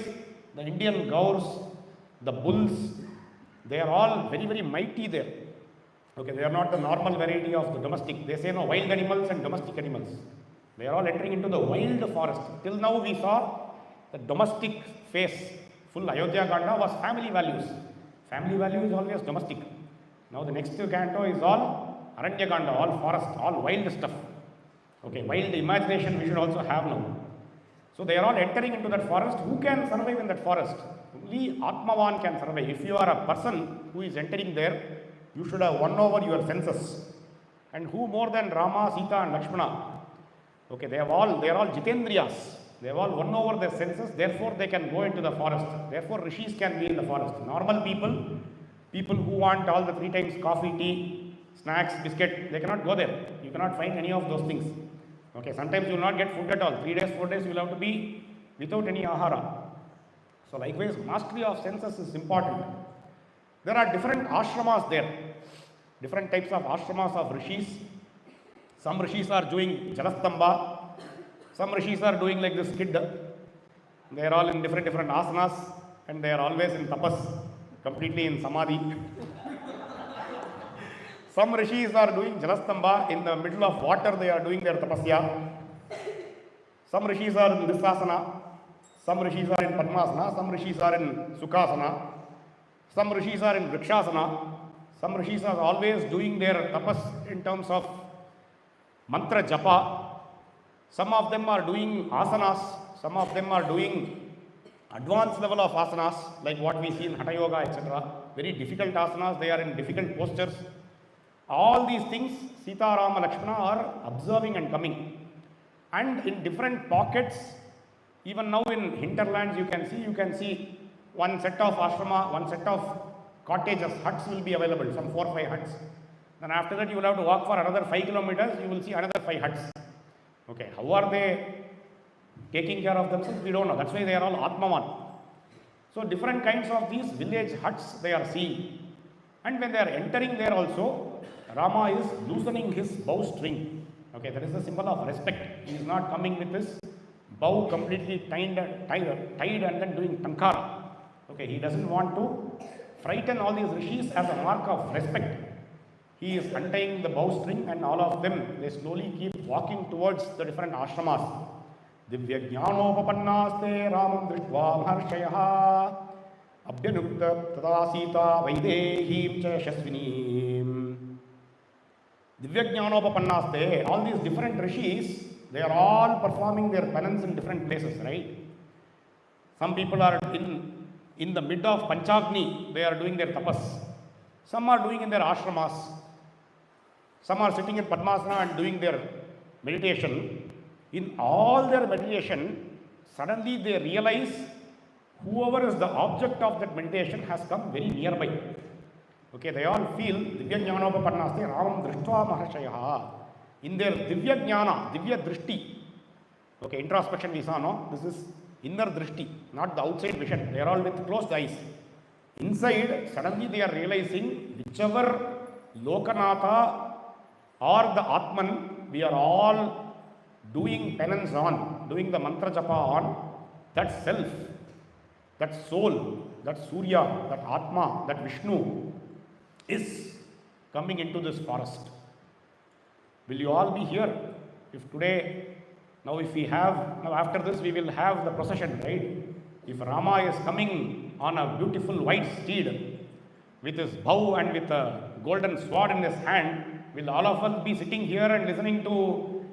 the Indian gaurs, the bulls, they are all very, very mighty there. Okay, they are not the normal variety of the domestic. They say no, wild animals and domestic animals. They are all entering into the wild forest. Till now we saw the domestic face. Full Ayodhya Kanda was family values. Family value is always domestic. Now the next canto is all Aranya Kanda, all forest, all wild stuff. Okay, wild imagination we should also have now. So they are all entering into that forest. Who can survive in that forest? Only Atmavan can survive. If you are a person who is entering there, you should have won over your senses. And who more than Rama, Sita and Lakshmana? Okay, they are all Jitendriyas. They have all won over their senses, therefore they can go into the forest. Therefore rishis can be in the forest. Normal people who want all the 3 times coffee, tea, snacks, biscuit, they cannot go there. You cannot find any of those things. Okay, sometimes you will not get food at all. 3 days, 4 days you will have to be without any ahara. So likewise, mastery of senses is important. There are different ashramas there. Different types of ashramas of rishis. Some rishis are doing Jalastamba. Some rishis are doing like this kid. They are all in different asanas and they are always in tapas, completely in samadhi. Some rishis are doing Jalastamba, in the middle of water they are doing their tapasya. Some rishis are in this asana. Some rishis are in Padmasana. Some rishis are in Sukhasana. Some rishis are in Vrikshasana. Some rishis are always doing their tapas in terms of mantra japa. Some of them are doing asanas. Some of them are doing advanced level of asanas, like what we see in Hatha Yoga, etc. Very difficult asanas, they are in difficult postures. All these things, Sita, Rama, Lakshmana are observing and coming. And in different pockets, even now in hinterlands, you can see one set of ashrama, one set of cottages, huts will be available, some 4 or 5 huts. Then after that, you will have to walk for another 5 kilometers, you will see another 5 huts. Okay, how are they taking care of themselves? We don't know. That's why they are all Atmavan. So different kinds of these village huts they are seeing. And when they are entering there also, Rama is loosening his bowstring. Okay, that is the symbol of respect. He is not coming with his bow completely tied and then doing tankara. Okay, he doesn't want to frighten all these rishis as a mark of respect. He is untying the bowstring and all of them, they slowly keep walking towards the different ashramas. Divya jnanopapannaste ramam drishtva maharshayaha abhyanukta tada sita vaidehim cha yashasvinim. Divya jnanopapannaste, all these different rishis, they are all performing their penance in different places, right? Some people are in the mid of Panchagni, they are doing their tapas. Some are doing in their ashramas. Some are sitting in Padmasana and doing their meditation. In all their meditation, suddenly they realize whoever is the object of that meditation has come very nearby. Okay, they all feel Divya Jnanopapannaste Ramam Drishtva Maharshayaha. In their Divya Jnana, Divya Drishti. Okay, introspection we saw, no? This is inner Drishti, not the outside vision. They are all with closed eyes. Inside, suddenly they are realizing whichever Lokanatha or the Atman we are all doing penance on, doing the mantra japa on, that self, that soul, that Surya, that Atma, that Vishnu is coming into this forest. Will you all be here? If today, now after this we will have the procession, right? If Rama is coming on a beautiful white steed with his bow and with a golden sword in his hand, will all of us be sitting here and listening to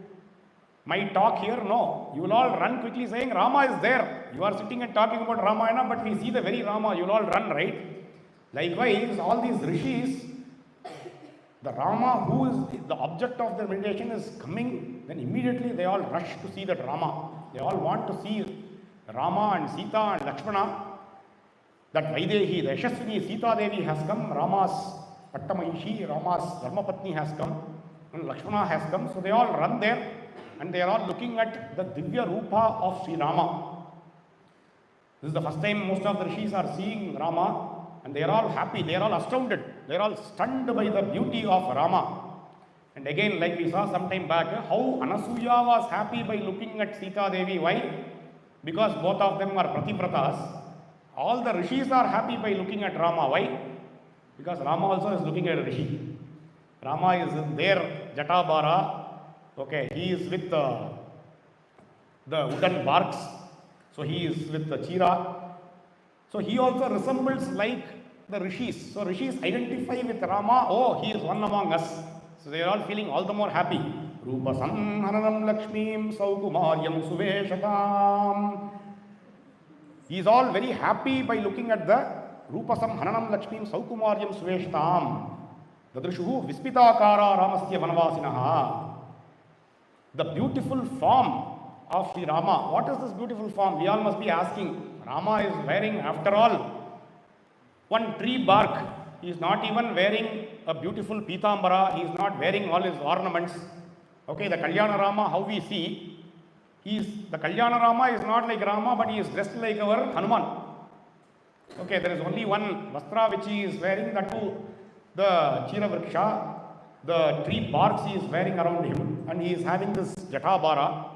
my talk here? No. You will all run quickly saying Rama is there. You are sitting and talking about Ramayana, but we see the very Rama. You will all run, right? Likewise, all these rishis, the Rama who is the object of their meditation is coming, then immediately they all rush to see that Rama. They all want to see Rama and Sita and Lakshmana. That Vaidehi, the Yashaswini Sita Devi has come, Rama's Pattamaishi, Rama's Dharmapatni has come, and Lakshmana has come. So they all run there and they are all looking at the Divya Rupa of Sri Rama. This is the first time most of the rishis are seeing Rama, and they are all happy, they are all astounded, they are all stunned by the beauty of Rama. And again, like we saw some time back, how Anasuya was happy by looking at Sita Devi. Why? Because both of them are Pratipratas. All the rishis are happy by looking at Rama. Why? Because Rama also is looking at a rishi. Rama is in their Jatabara. Okay, he is with the wooden barks. So he is with the Chira. So he also resembles like the rishis. So rishis identify with Rama. Oh, he is one among us. So they are all feeling all the more happy. Rupa Sanharanam Lakshmim Saukumaryam Suveshatam. He is all very happy by looking at the Rupasam Hananam Lakshmim Saukumaryam Suveshtam. Dadrishuhu Vispitakara Ramasya Vanavasinaha. The beautiful form of Sri Rama. What is this beautiful form? We all must be asking. Rama is wearing, after all, one tree bark. He is not even wearing a beautiful Pitambara. He is not wearing all his ornaments. Okay, the Kalyana Rama, how we see, the Kalyana Rama is not like Rama, but he is dressed like our Hanuman. Okay, there is only one Vastra which he is wearing, that too, the Chira Vriksha, the tree barks he is wearing around him, and he is having this Jatabara.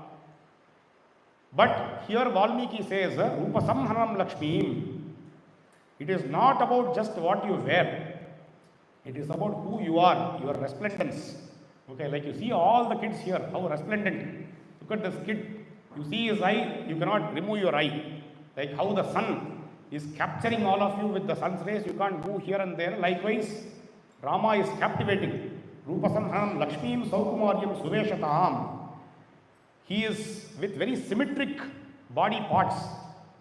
But here Valmiki says, Rupasam Hanam Lakshmim. It is not about just what you wear. It is about who you are, your resplendence. Okay, like you see all the kids here, how resplendent. Look at this kid. You see his eye, you cannot remove your eye. Like how the sun is capturing all of you with the sun's rays, you can't move here and there. Likewise, Rama is captivating. Rupasanhanam Lakshmim Saukumaryam Suveshatam. He is with very symmetric body parts.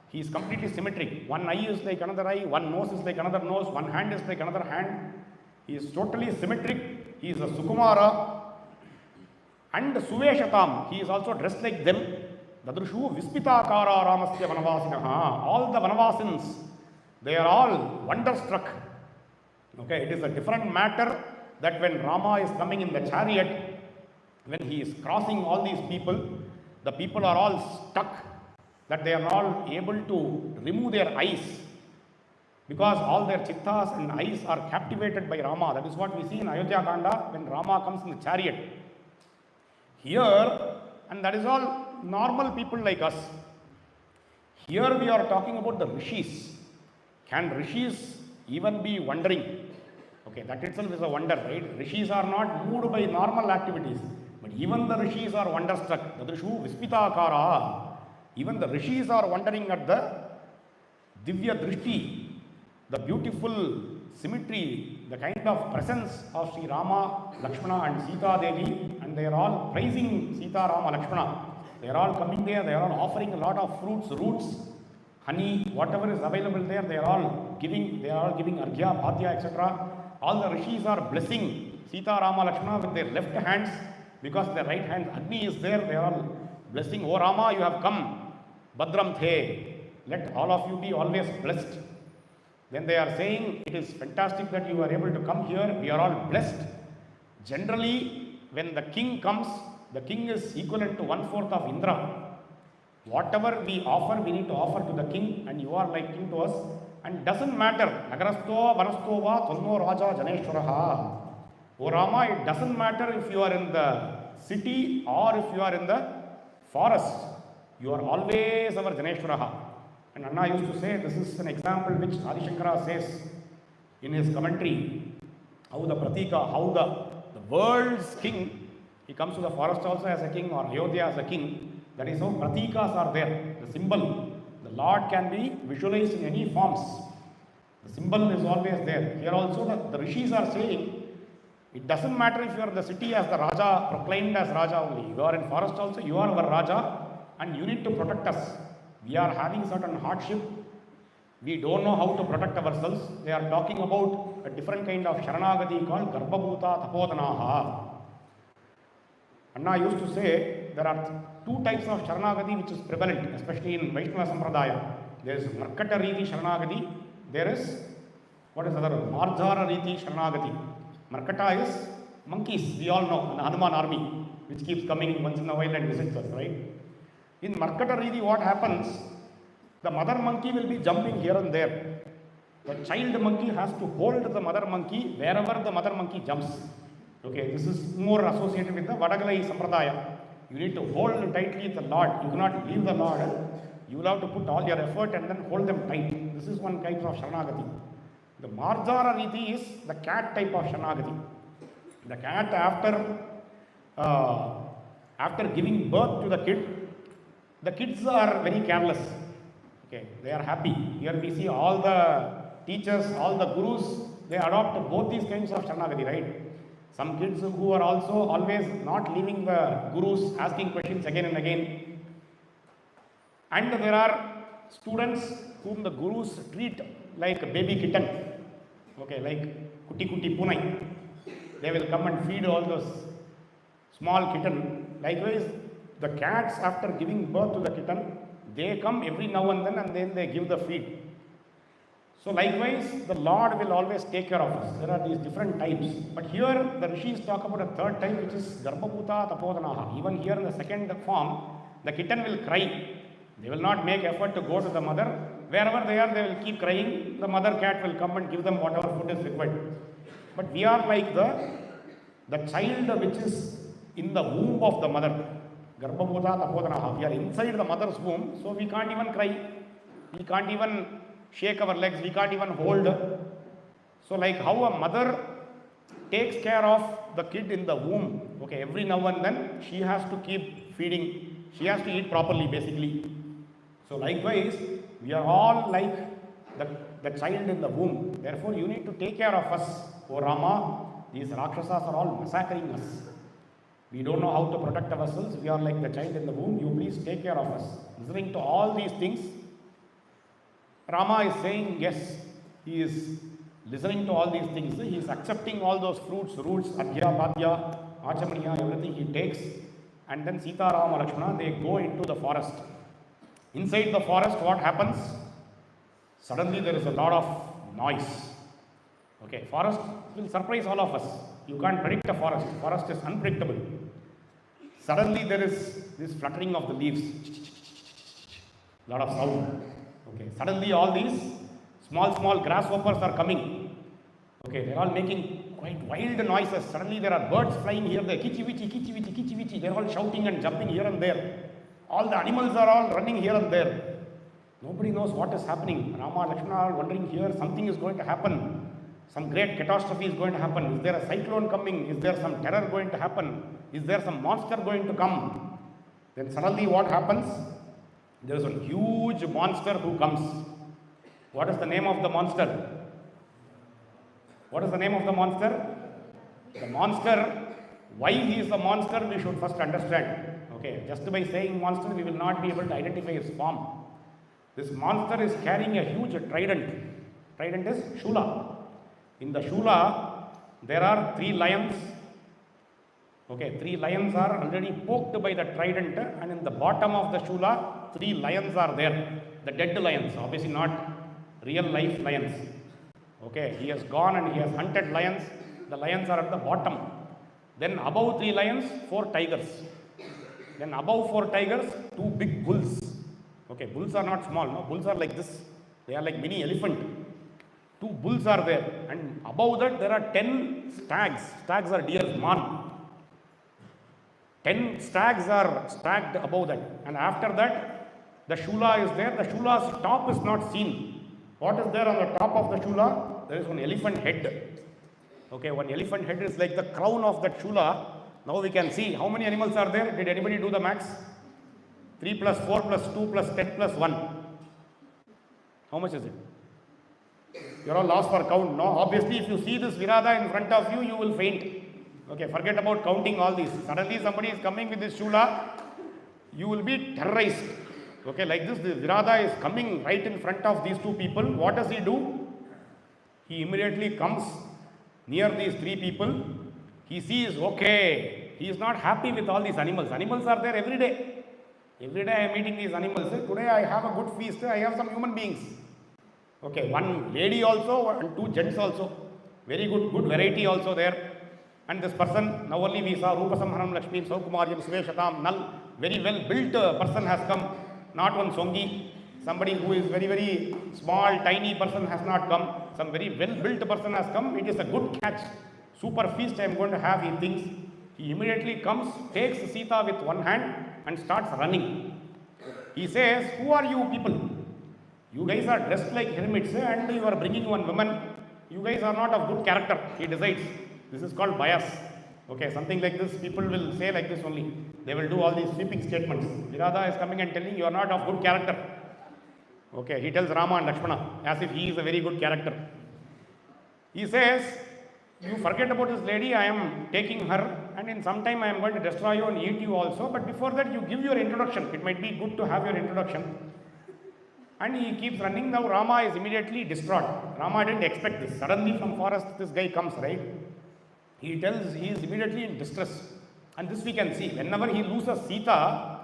He is completely symmetric. One eye is like another eye, one nose is like another nose, one hand is like another hand. He is totally symmetric. He is a Sukumara. And Suveshatam, he is also dressed like them. Dadrishu Vispitakara Ramasya Vanavasinaha. All the Vanavasins, they are all wonderstruck. Okay, it is a different matter that when Rama is coming in the chariot, when he is crossing all these people, the people are all stuck, that they are not able to remove their eyes, because all their chittas and eyes are captivated by Rama. That is what we see in Ayodhya Kanda when Rama comes in the chariot. Here, and that is all normal people like us. Here we are talking about the rishis. Can rishis even be wondering? Okay, that itself is a wonder, right? Rishis are not moved by normal activities, but even the rishis are wonderstruck. Dadrishu Vispitakara. Even the rishis are wondering at the Divya Drishti, the beautiful symmetry, the kind of presence of Sri Rama, Lakshmana and Sita Devi, and they are all praising Sita, Rama, Lakshmana. They are all coming there, they are all offering a lot of fruits, roots, honey, whatever is available there, they are all giving Arghya, Bhatya, etc. All the rishis are blessing Sita, Rama, Lakshmana with their left hands, because their right hand, Agni is there, they are all blessing. O Rama, you have come. Badram the. Let all of you be always blessed. Then they are saying, it is fantastic that you are able to come here. We are all blessed. Generally, when the king comes, the king is equivalent to 1/4 of Indra. Whatever we offer, we need to offer to the king, and you are like king to us. And doesn't matter. Nagarasto, Vanasto va, Tolno Raja, Janeshwaraha. O Rama, it doesn't matter if you are in the city or if you are in the forest. You are always our Janeshwaraha. And Anna used to say, this is an example which Adi Shankara says in his commentary, how the Pratika, how the world's king, he comes to the forest also as a king, or Ayodhya as a king. That is how Pratikas are there, the symbol. The Lord can be visualized in any forms. The symbol is always there. Here also the rishis are saying, It doesn't matter if you are in the city as the Raja, proclaimed as Raja only. You are in forest also, you are our Raja, and you need to protect us. We are having certain hardship. We don't know how to protect ourselves. They are talking about a different kind of Sharanagati called Garbhabhuta Tapodanaha. Anna used to say there are two types of Sharanagati which is prevalent, especially in Vaishnava Sampradaya. There is Markata Riti Sharanagati. There is, what is other one? Marjara Riti Sharanagati. Markata is monkeys, we all know, the Hanuman army, which keeps coming once in a while and visits us, right? In Markata Riti, what happens? The mother monkey will be jumping here and there. The child monkey has to hold the mother monkey wherever the mother monkey jumps. Okay, this is more associated with the Vadagalai Sampradaya. You need to hold tightly the Lord. You cannot leave the Lord. You will have to put all your effort and then hold them tight. This is one type of Sharanagati. The Marjara Riti is the cat type of Sharanagati. The cat, after giving birth to the kids are very careless. Okay, they are happy. Here we see all the teachers, all the gurus, they adopt both these kinds of Sharanagati, right? Some kids who are also always not leaving the gurus, asking questions again and again. And there are students whom the gurus treat like a baby kitten. Okay, like Kuti Kuti Punai. They will come and feed all those small kitten. Likewise, the cats, after giving birth to the kitten, they come every now and then they give the feed. So likewise, the Lord will always take care of us. There are these different types. But here, the rishis talk about a third type, which is Garbhabhuta Tapodanaha. Even here in the second form, the kitten will cry. They will not make effort to go to the mother. Wherever they are, they will keep crying. The mother cat will come and give them whatever food is required. But we are like the child which is in the womb of the mother. Garbhabhuta Tapodanaha. We are inside the mother's womb, so we can't even cry. We can't even shake our legs, we can't even hold. So like how a mother takes care of the kid in the womb, okay, every now and then she has to keep feeding, she has to eat properly basically. So likewise, we are all like the child in the womb. Therefore, you need to take care of us. O Rama, these Rakshasas are all massacring us. We don't know how to protect ourselves. We are like the child in the womb. You please take care of us. Listening to all these things, Rama is saying, yes, he is listening to all these things. He is accepting all those fruits, roots, Adhya, Padya, Achamaniya, everything he takes. And then Sita, Rama, Lakshmana, they go into the forest. Inside the forest, what happens? Suddenly there is a lot of noise. Okay, forest will surprise all of us. You can't predict a forest. Forest is unpredictable. Suddenly there is this fluttering of the leaves. Lot of sound. Okay, suddenly all these small grasshoppers are coming. Okay, they are all making quite wild noises. Suddenly there are birds flying here, there, kichi vichi, kichi vichi, kichi vichi. They are all shouting and jumping here and there. All the animals are all running here and there. Nobody knows what is happening. Rama, Lakshmana are wondering here, something is going to happen. Some great catastrophe is going to happen. Is there a cyclone coming? Is there some terror going to happen? Is there some monster going to come? Then suddenly what happens? There is a huge monster who comes. What is the name of the monster? What is the name of the monster? The monster, why he is the monster, we should first understand. Okay, just by saying monster, we will not be able to identify his form. This monster is carrying a huge trident. Trident is Shula. In the Shula, there are 3 lions. Okay, 3 lions are already poked by the trident, and in the bottom of the Shula, 3 lions are there. The dead lions, obviously not real life lions. Okay, he has gone and he has hunted lions. The lions are at the bottom. Then above 3 lions, 4 tigers. Then above 4 tigers, 2 big bulls. Okay, bulls are not small, no, bulls are like this. They are like mini elephant. 2 bulls are there, and above that there are 10 stags. Stags are deer, man. 10 stags are stacked above that, and after that the Shula is there. The Shula's top is not seen. What is there on the top of the Shula? There is one elephant head. Okay, one elephant head is like the crown of that Shula. Now we can see how many animals are there. Did anybody do the max? 3 plus 4 plus 2 plus 10 plus 1. How much is it? You're all lost for count. No, obviously, if you see this Viradha in front of you, you will faint. Okay, forget about counting all these. Suddenly, somebody is coming with this Shula, you will be terrorized. Okay, like this, the Viradha is coming right in front of these two people. What does he do? He immediately comes near these three people. He sees, okay, he is not happy with all these animals. Animals are there every day. Every day I am eating these animals. Today I have a good feast. I have some human beings. Okay, one lady also and two gents also. Very good variety also there. And this person, now only we saw Rupa Samharam Lakshmi, Saukumaryam, Suveshatam, Nal, very well built person has come. Not one Songi. Somebody who is very, very small, tiny person has not come. Some very well built person has come. It is a good catch. Super feast I am going to have, he thinks. He immediately comes, takes Sita with one hand and starts running. He says, who are you people? You guys are dressed like hermits and you are bringing one woman. You guys are not of good character. He decides. This is called bias. Okay, something like this, people will say like this only. They will do all these sweeping statements. Viradha is coming and telling you are not of good character. Okay, he tells Rama and Lakshmana as if he is a very good character. He says, you forget about this lady, I am taking her and in some time I am going to destroy you and eat you also. But before that, you give your introduction. It might be good to have your introduction. And he keeps running. Now Rama is immediately distraught. Rama didn't expect this. Suddenly from forest this guy comes, right? He tells he is immediately in distress. And this we can see. Whenever he loses Sita,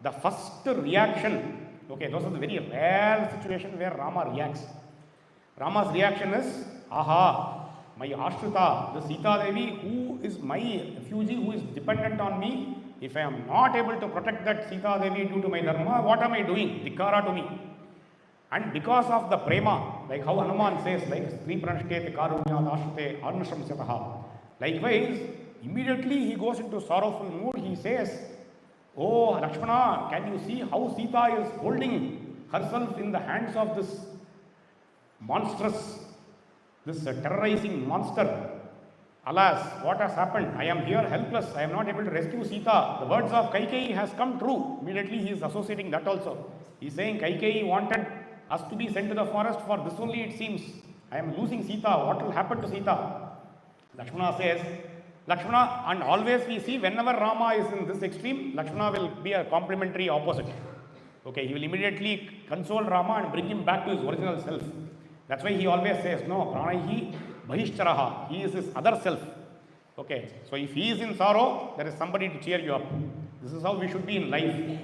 the first reaction, okay, those are the very rare situations where Rama reacts. Rama's reaction is, aha, my Ashrita, the Sita Devi, who is my refugee, who is dependent on me, if I am not able to protect that Sita Devi due to my dharma, what am I doing? Dikara to me. And because of the prema, like how Hanuman says, like Sri Pranashte Karunya Ashrite Arnasham Sataha. Likewise, immediately he goes into sorrowful mood. He says, oh Lakshmana, can you see how Sita is holding herself in the hands of this monstrous, this terrorizing monster? Alas, what has happened? I am here helpless. I am not able to rescue Sita. The words of Kaikeyi has come true. Immediately he is associating that also. He is saying Kaikeyi wanted us to be sent to the forest for this only it seems. I am losing Sita. What will happen to Sita? Lakshmana says, Lakshmana, and always we see whenever Rama is in this extreme, Lakshmana will be a complementary opposite. Okay, he will immediately console Rama and bring him back to his original self. That's why he always says, no, pranahi bhahishcharaha, he is his other self. Okay, so if he is in sorrow, there is somebody to cheer you up. This is how we should be in life.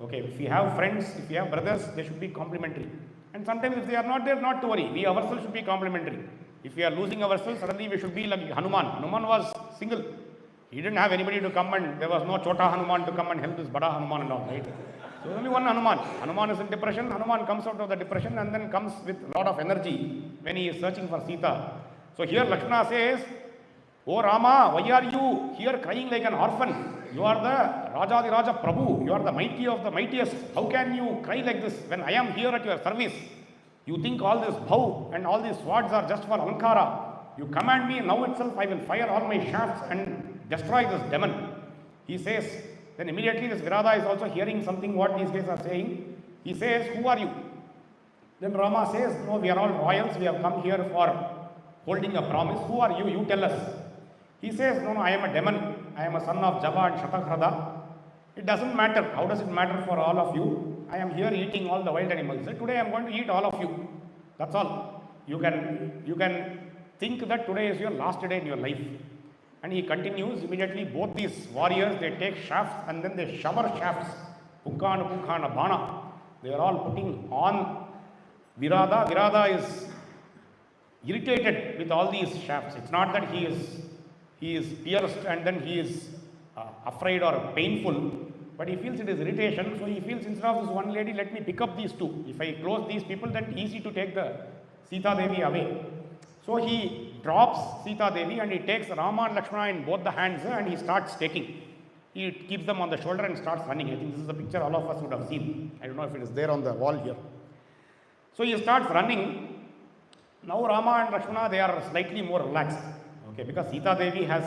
Okay, if we have friends, if we have brothers, they should be complementary. And sometimes if they are not there, not to worry, we ourselves should be complementary. If we are losing ourselves, suddenly we should be like Hanuman. Hanuman was single. He didn't have anybody to come and there was no Chota Hanuman to come and help this Bada Hanuman and all, right? So only one Hanuman. Hanuman is in depression. Hanuman comes out of the depression and then comes with a lot of energy when he is searching for Sita. So here Lakshmana says, oh Rama, why are you here crying like an orphan? You are the Rajadi Raja Prabhu. You are the mighty of the mightiest. How can you cry like this when I am here at your service? You think all this bhav and all these swords are just for Ankara. You command me, now itself I will fire all my shafts and destroy this demon. He says, then immediately this Viradha is also hearing something what these guys are saying. He says, who are you? Then Rama says, no, we are all royals. We have come here for holding a promise. Who are you? You tell us. He says, no, I am a demon. I am a son of Java and Shatakhrada. It doesn't matter. How does it matter for all of you? I am here eating all the wild animals. Today I am going to eat all of you. That's all. You can think that today is your last day in your life. And he continues, immediately both these warriors, they take shafts and then they shower shafts. Punkana Bana. They are all putting on Viradha. Viradha is irritated with all these shafts. It's not that he is pierced and then he is afraid or painful, but he feels it is irritation. So he feels, instead of this one lady, let me pick up these two. If I close these people, then easy to take the Sita Devi away. So he drops Sita Devi and he takes Rama and Lakshmana in both the hands and he starts taking. He keeps them on the shoulder and starts running. I think this is a picture all of us would have seen. I don't know if it is there on the wall here. So he starts running. Now Rama and Lakshmana, they are slightly more relaxed. Okay, because Sita Devi has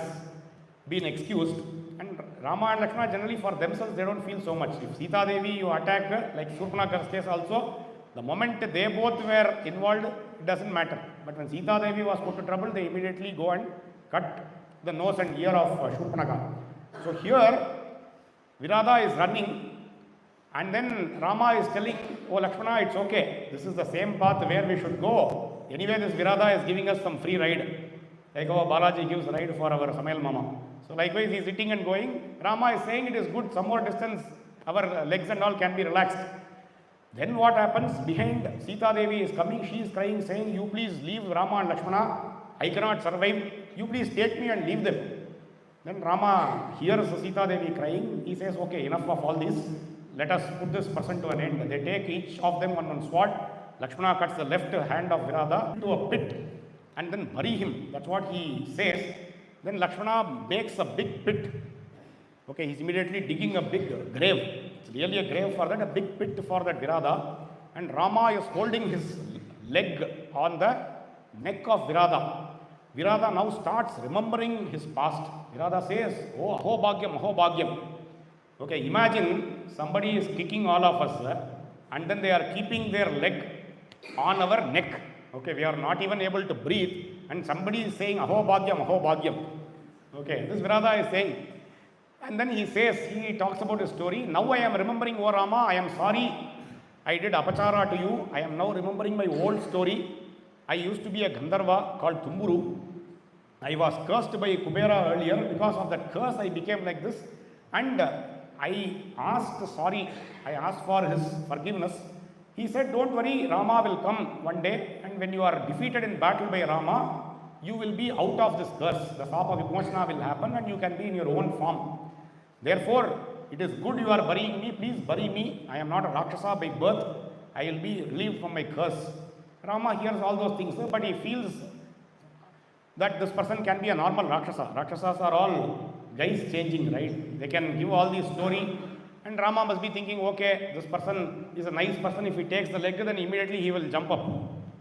been excused, and Rama and Lakshmana generally for themselves they don't feel so much. If Sita Devi you attack, like Shurpanakha's case also, the moment they both were involved, it doesn't matter. But when Sita Devi was put to trouble, they immediately go and cut the nose and ear of Shurpanaka. So here, Viradha is running, and then Rama is telling, oh Lakshmana, it's okay. This is the same path where we should go. Anyway, this Viradha is giving us some free ride. Like how Balaji gives ride for our Samayal Mama. So likewise, he is sitting and going. Rama is saying it is good, some more distance, our legs and all can be relaxed. Then what happens? Behind, Sita Devi is coming, she is crying, saying, you please leave Rama and Lakshmana. I cannot survive. You please take me and leave them. Then Rama hears Sita Devi crying. He says, okay, enough of all this. Let us put this person to an end. They take each of them one sword. Lakshmana cuts the left hand of Viradha into a pit and then bury him. That's what he says. Then Lakshmana makes a big pit. Okay, he's immediately digging a big grave. It's really a grave for that, a big pit for that Viradha. And Rama is holding his leg on the neck of Viradha. Viradha now starts remembering his past. Viradha says, oh, aho bhagyam, aho bhagyam. Okay, imagine somebody is kicking all of us and then they are keeping their leg on our neck. Okay, we are not even able to breathe and somebody is saying, aho bhagyam, aho bhagyam. Okay, this Viradha is saying. And then he says, he talks about his story. Now I am remembering, O Rama, I am sorry I did apachara to you. I am now remembering my old story. I used to be a Gandharva called Tumburu. I was cursed by Kubera earlier. Because of that curse, I became like this. And I asked sorry. I asked for his forgiveness. He said, don't worry, Rama will come one day. And when you are defeated in battle by Rama, you will be out of this curse. The sapa vimochana will happen and you can be in your own form. Therefore, it is good you are burying me. Please bury me. I am not a Rakshasa by birth. I will be relieved from my curse. Rama hears all those things, but he feels that this person can be a normal Rakshasa. Rakshasas are all guys changing, right? They can give all these story. And Rama must be thinking, okay, this person is a nice person. If he takes the leg, then immediately he will jump up.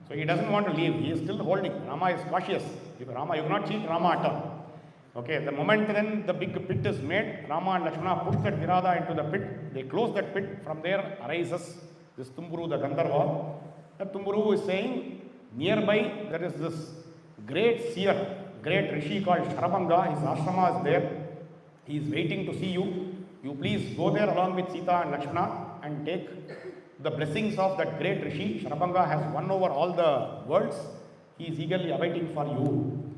So he doesn't want to leave. He is still holding. Rama is cautious. Rama, you cannot cheat Rama at all. Okay, the moment then the big pit is made, Rama and Lakshmana push that Viradha into the pit. They close that pit. From there arises this Tumburu, the Gandharva. That Tumburu is saying, nearby there is this great seer, great rishi called Sharabanga. His ashrama is there. He is waiting to see you. You please go there along with Sita and Lakshmana and take the blessings of that great rishi. Sharabanga has won over all the worlds. He is eagerly awaiting for you.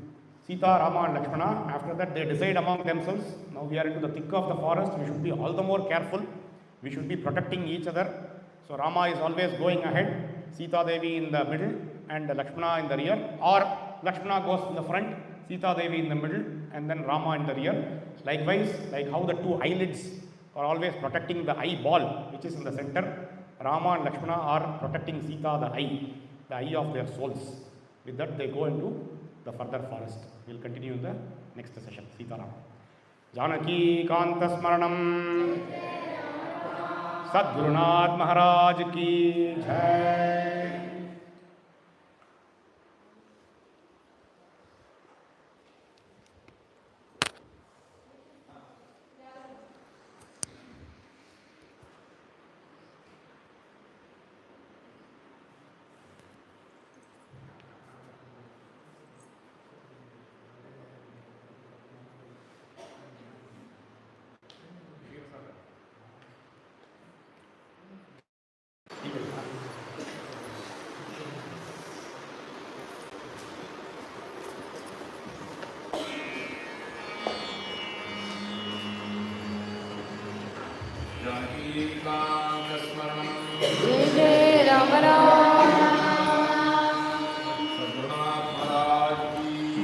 Sita, Rama and Lakshmana, after that they decide among themselves. Now we are into the thick of the forest. We should be all the more careful. We should be protecting each other. So Rama is always going ahead, Sita Devi in the middle and Lakshmana in the rear. Or Lakshmana goes in the front, Sita Devi in the middle and then Rama in the rear. Likewise, like how the two eyelids are always protecting the eyeball which is in the center, Rama and Lakshmana are protecting Sita, the eye of their souls. With that they go into the further forest. We will continue in the next session. Sita Ram. Janaki Kanta Smaranam. Sadgurunath Maharaj ki Jai. Jai Jai Ram Ram.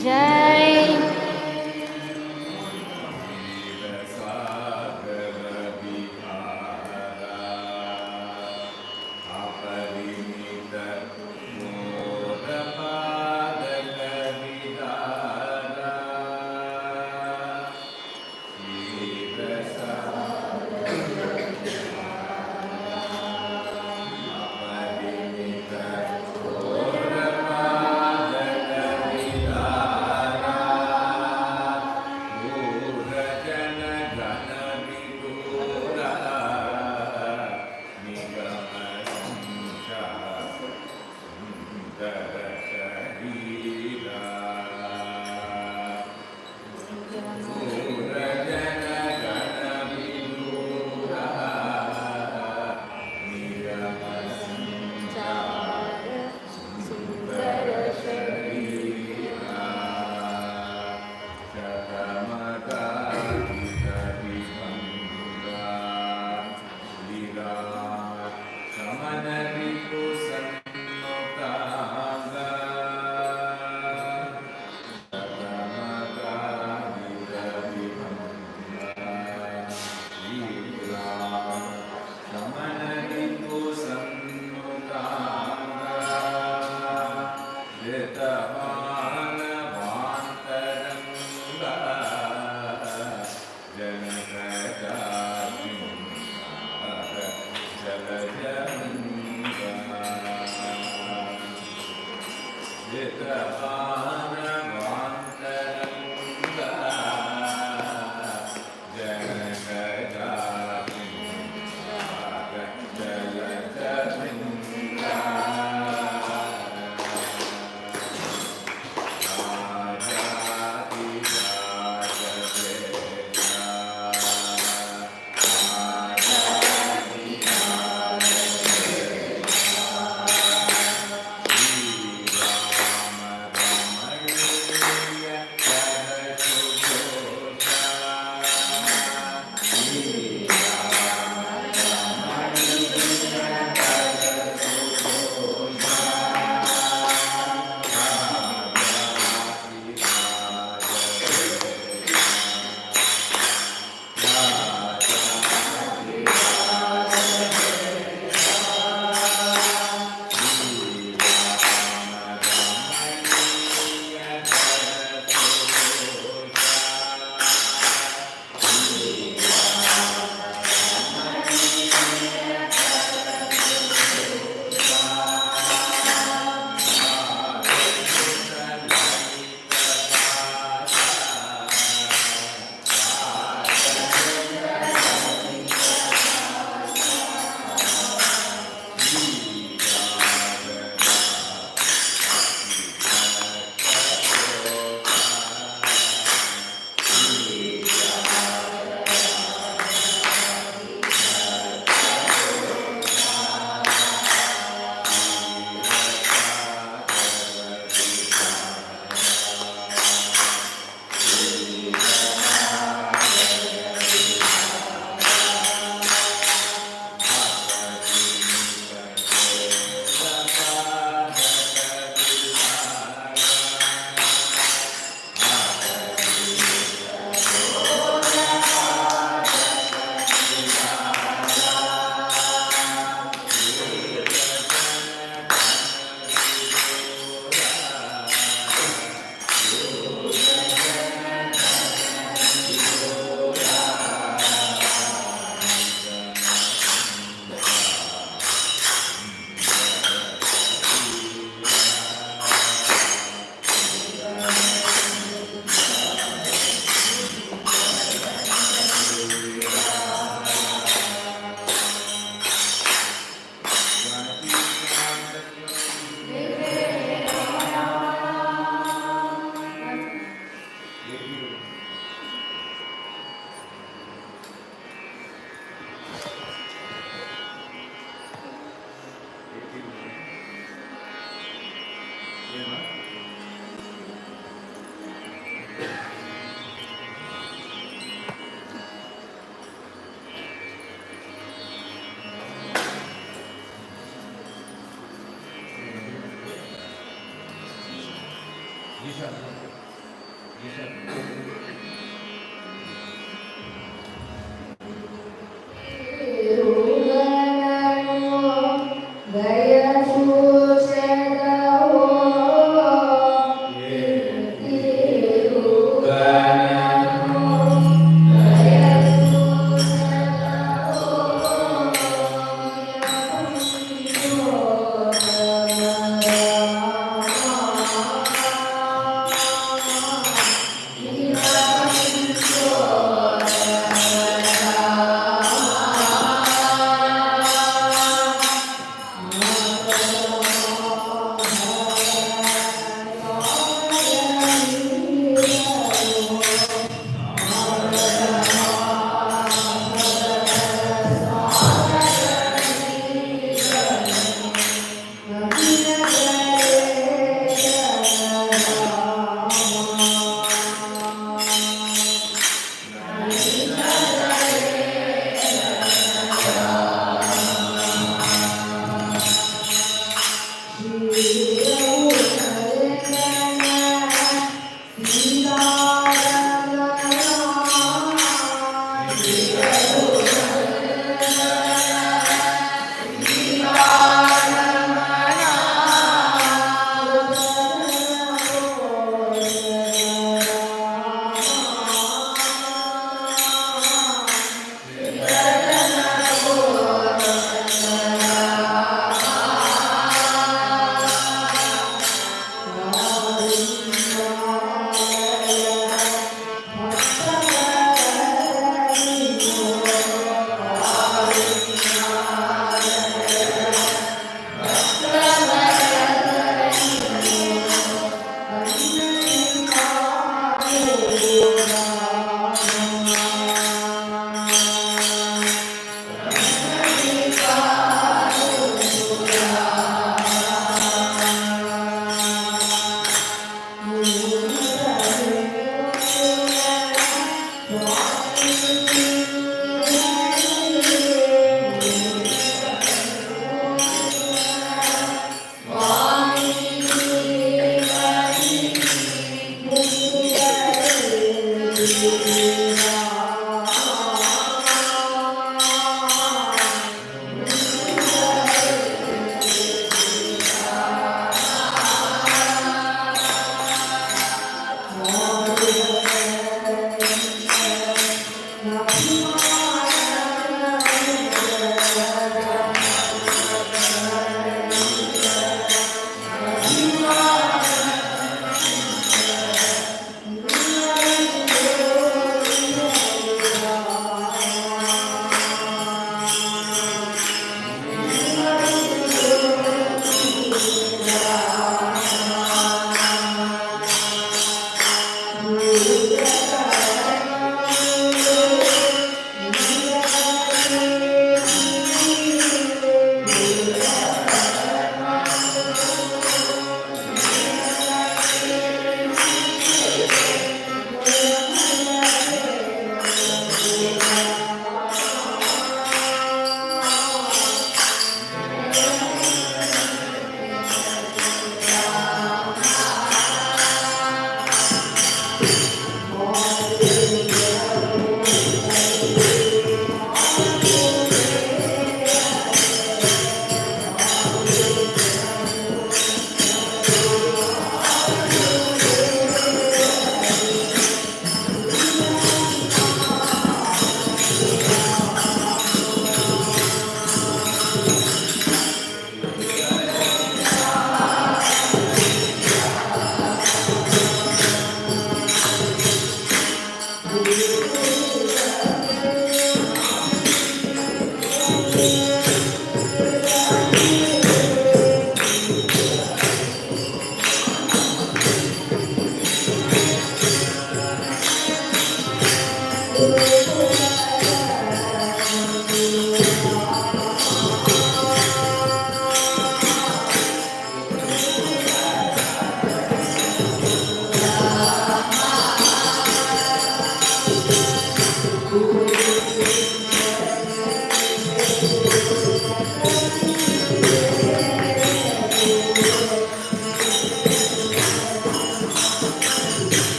Jai.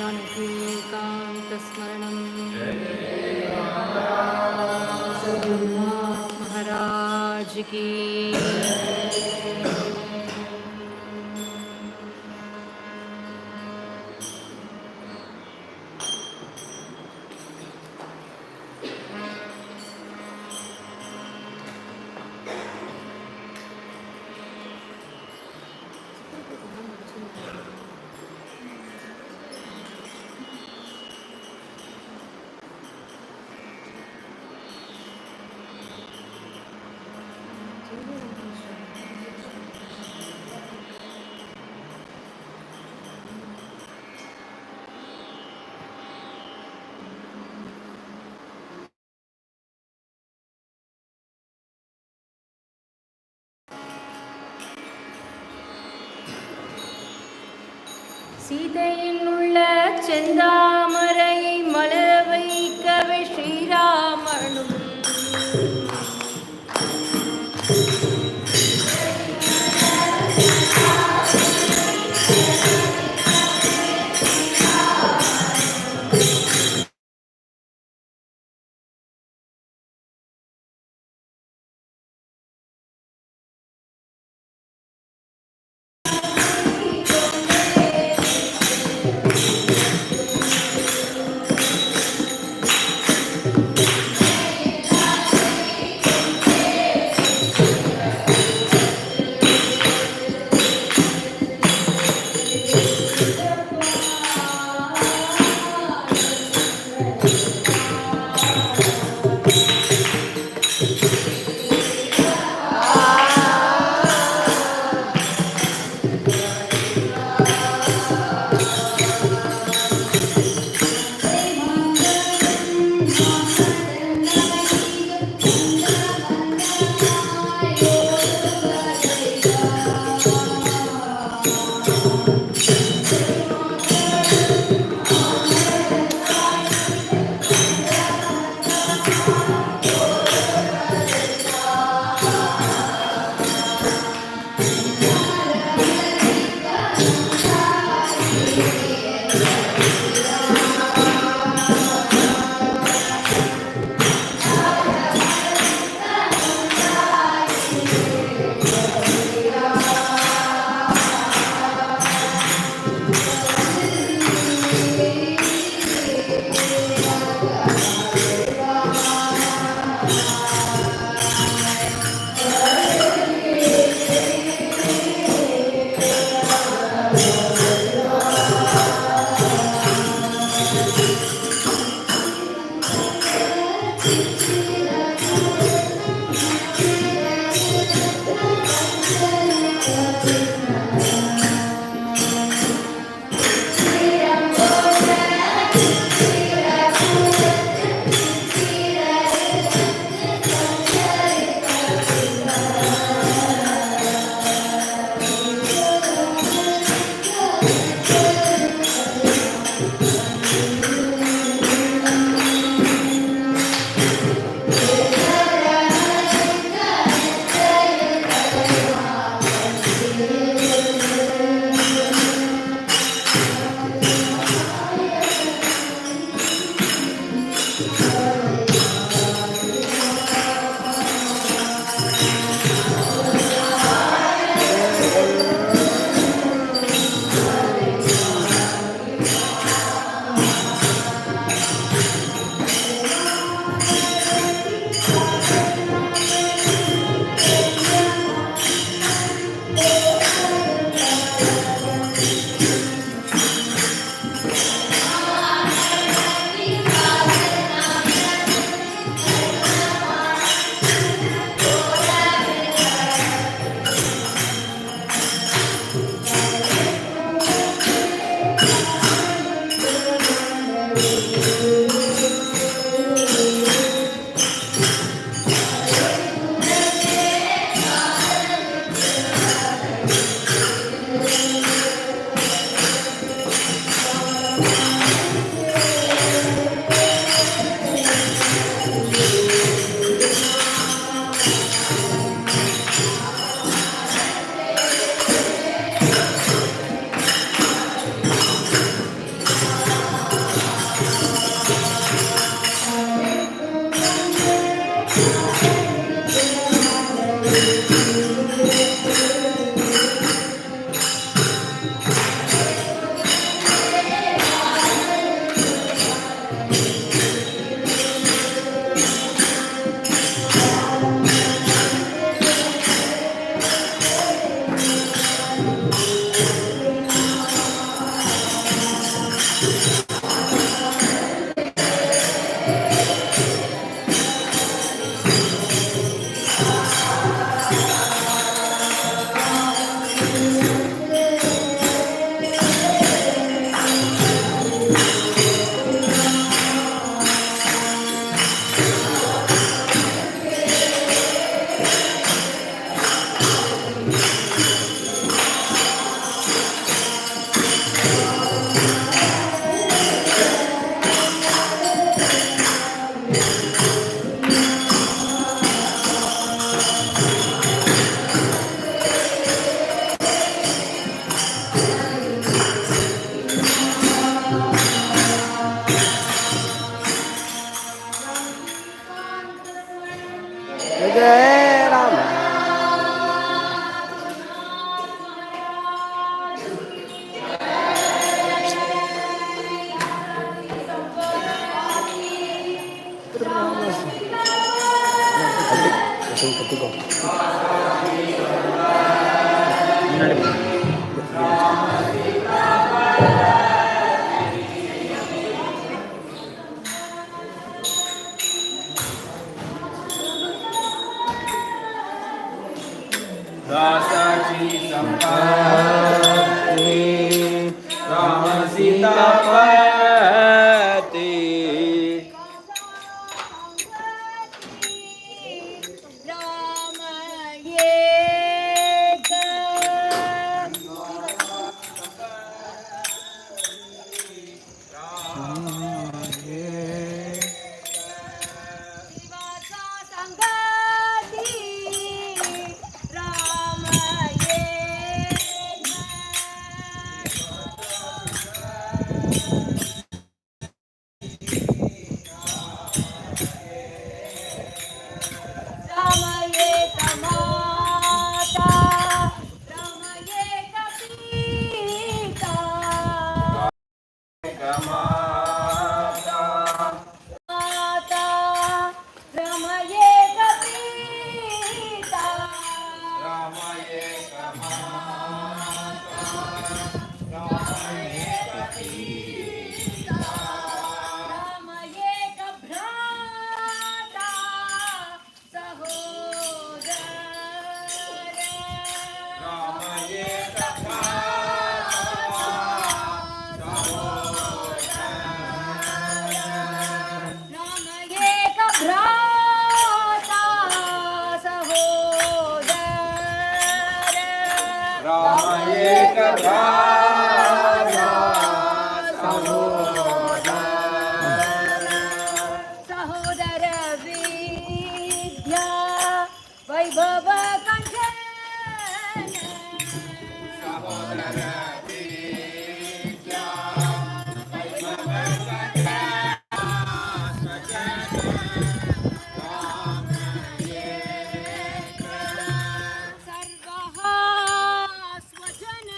Janaki कान्तस्मरणं महाराज की சீதையின் உள்ள செந்தாமரையை மலர வைக்கவே ஸ்ரீராமனும் கற்றுக்கோ. दासाची संपत्ती राम सीता पती राम एक शिवाचा संगाती राम एक राम एक माता राम एक पिता माता राम एक पिता राम एक भ्राता सहोदर राम एक राम एक भ्राता सहोदर राम एक राजा सहोदर विद्या वैभव कंचन सर्वः स्वजन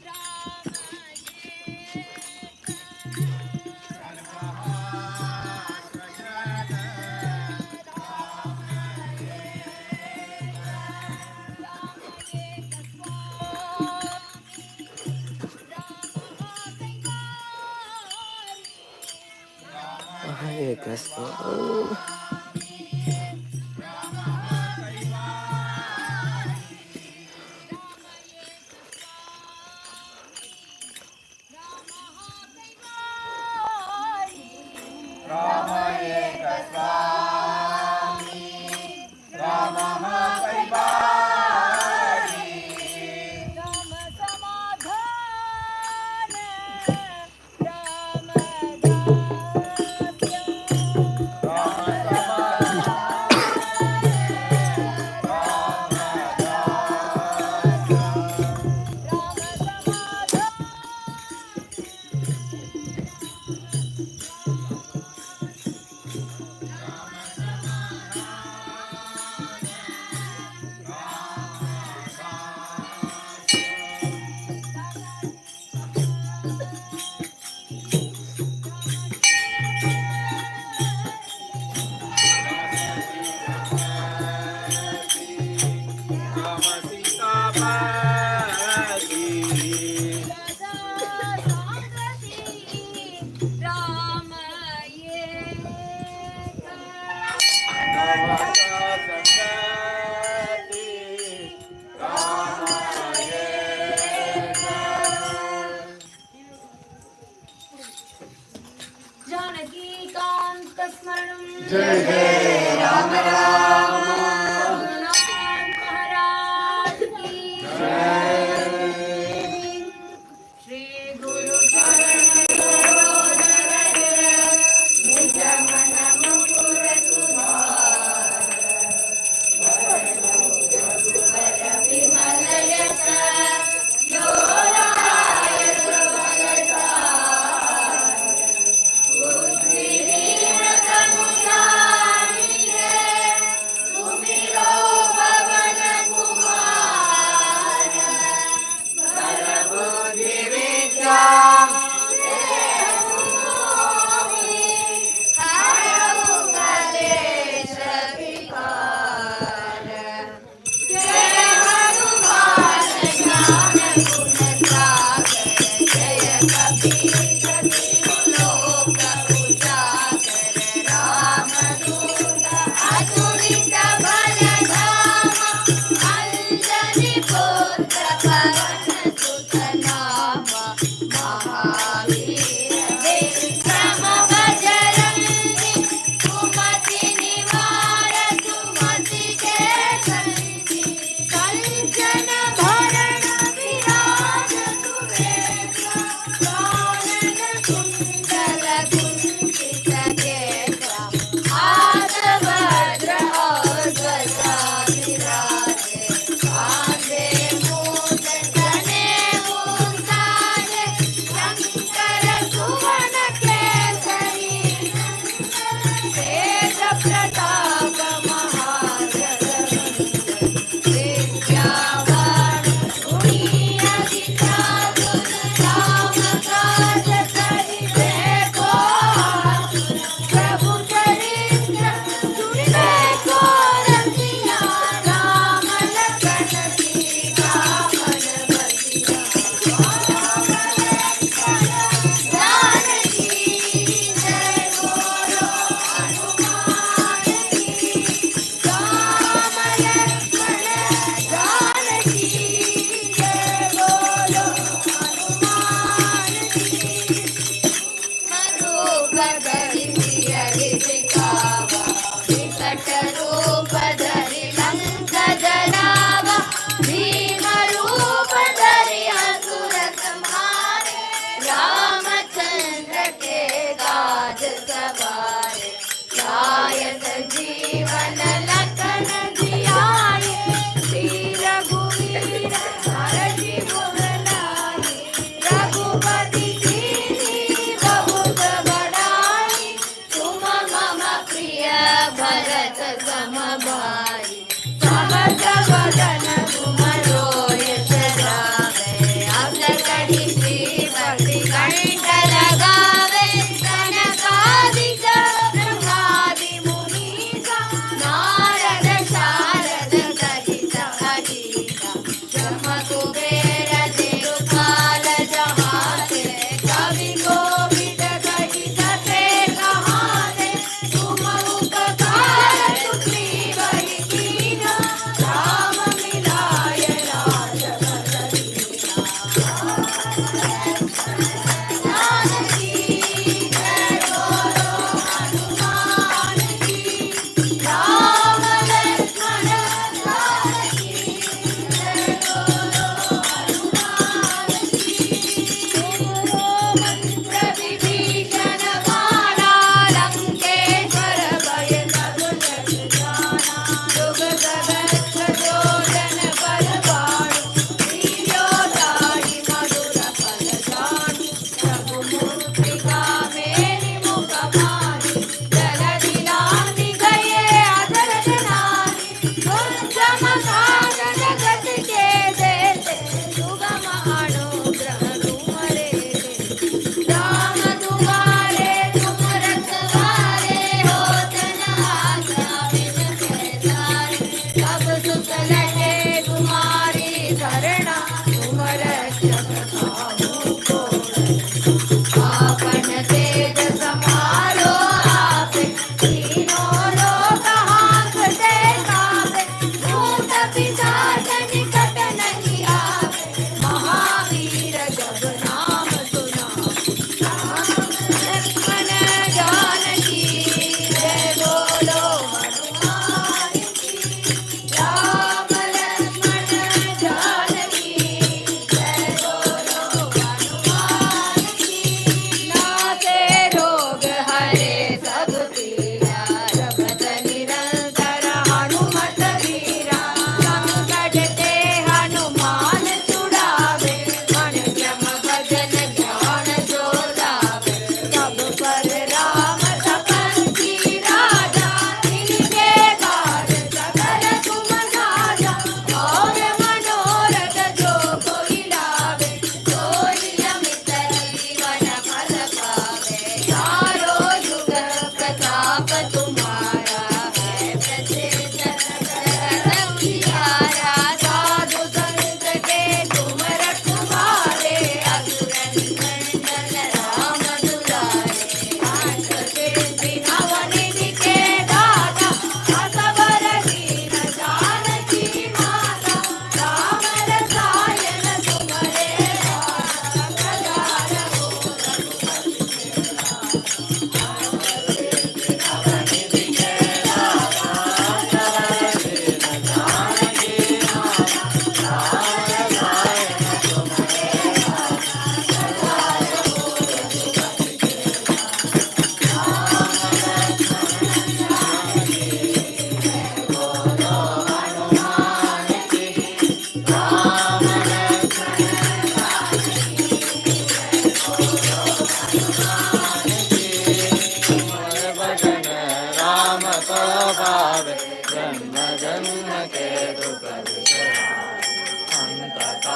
राम राम एक स्वामी राम कैवारी राम समाधान राम दास्य राम सीता पति राम जानकी कांत स्मरणं जय जय राम राम महाराज की जय श्री गुरु चरण सरोज निज मन मुकुर सुधार विमल यश योराय प्रबल बुद्धि दीन तनु जानिए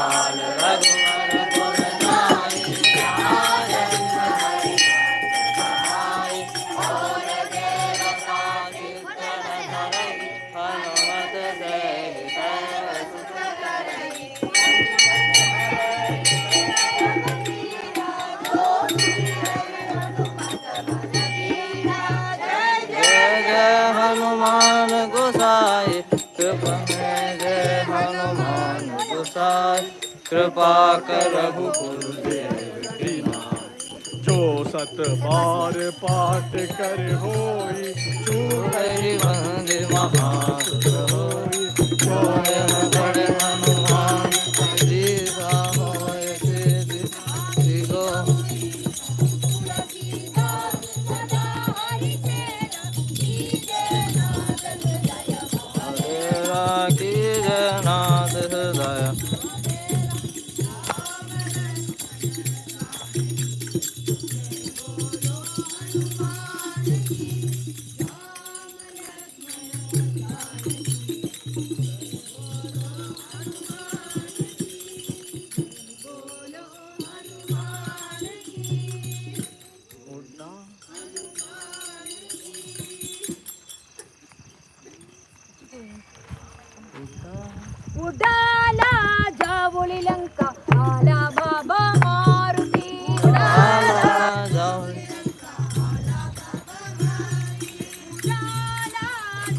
लाल रघुवर पुर जाई राजन हरि भाई और देवता चित्तन धरई हनुमत से सर्व सुख करई जय जय हनुमान गोसाई कृपा में जय हनुमान गोसाई कृपा कर रघुकुल देव कीन्हा जो सत बार पाठ कर होई चूड़ई बंद महासुर होई जो यह बड़े हनुमान सीता होय सिद्धि गो तेरा की जय नाथ हृदय उडाला जावळी लंका आला बाबा मारुती उडाला जाऊन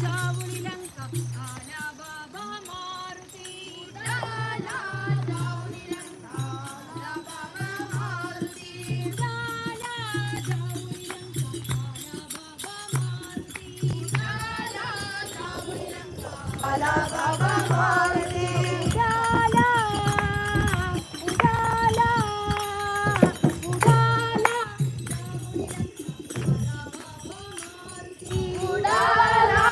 जावळी लंका आला बाबा मारुती उडाला जावळी लंका आला बाबा मारुती उडाला जावळी लंका आला बाबा मारुती उडाला उडाला उडाला उडाला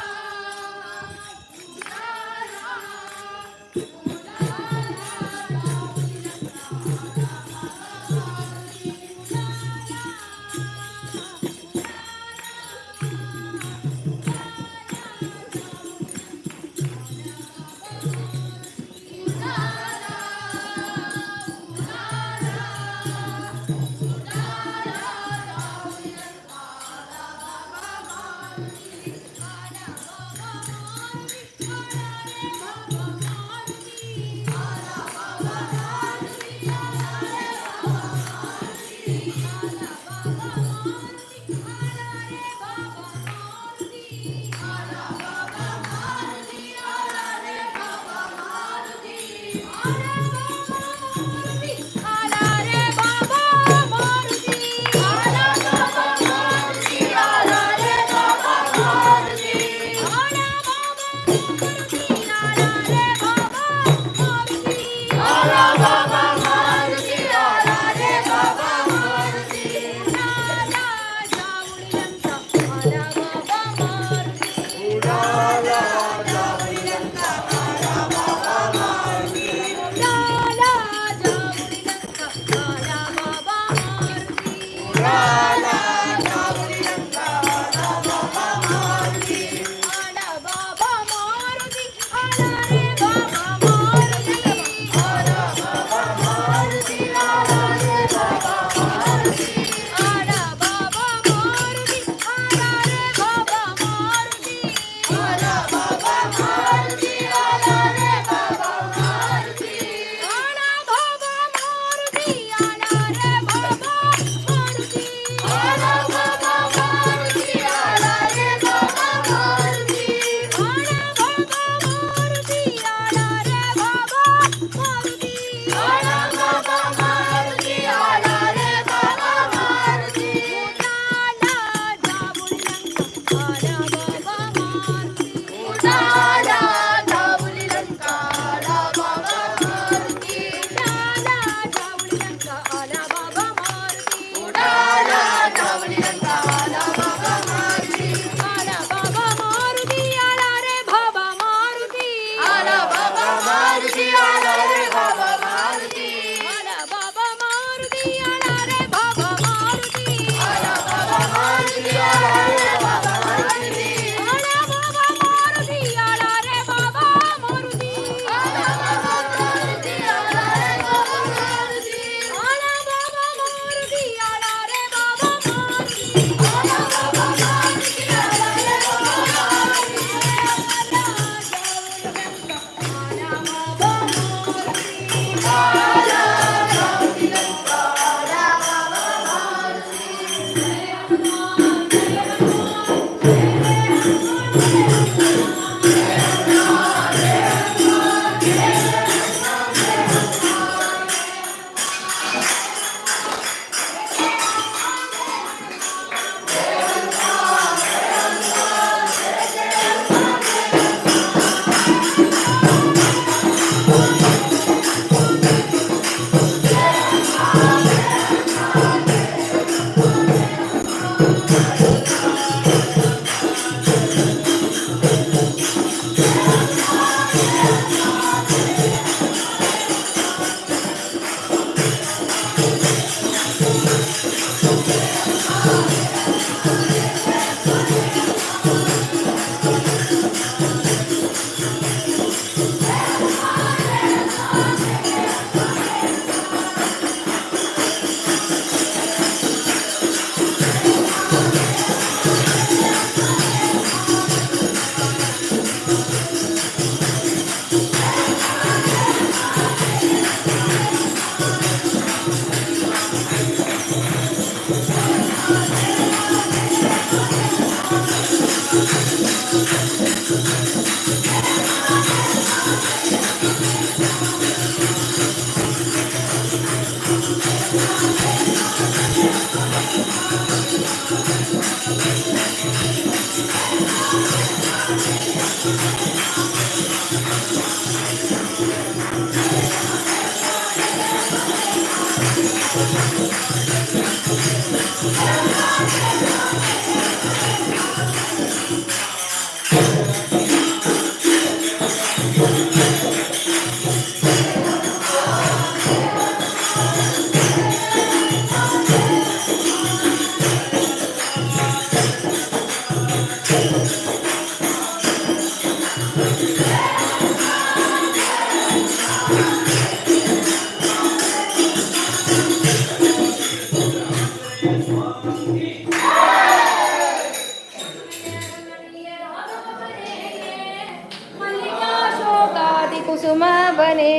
कुसुम बने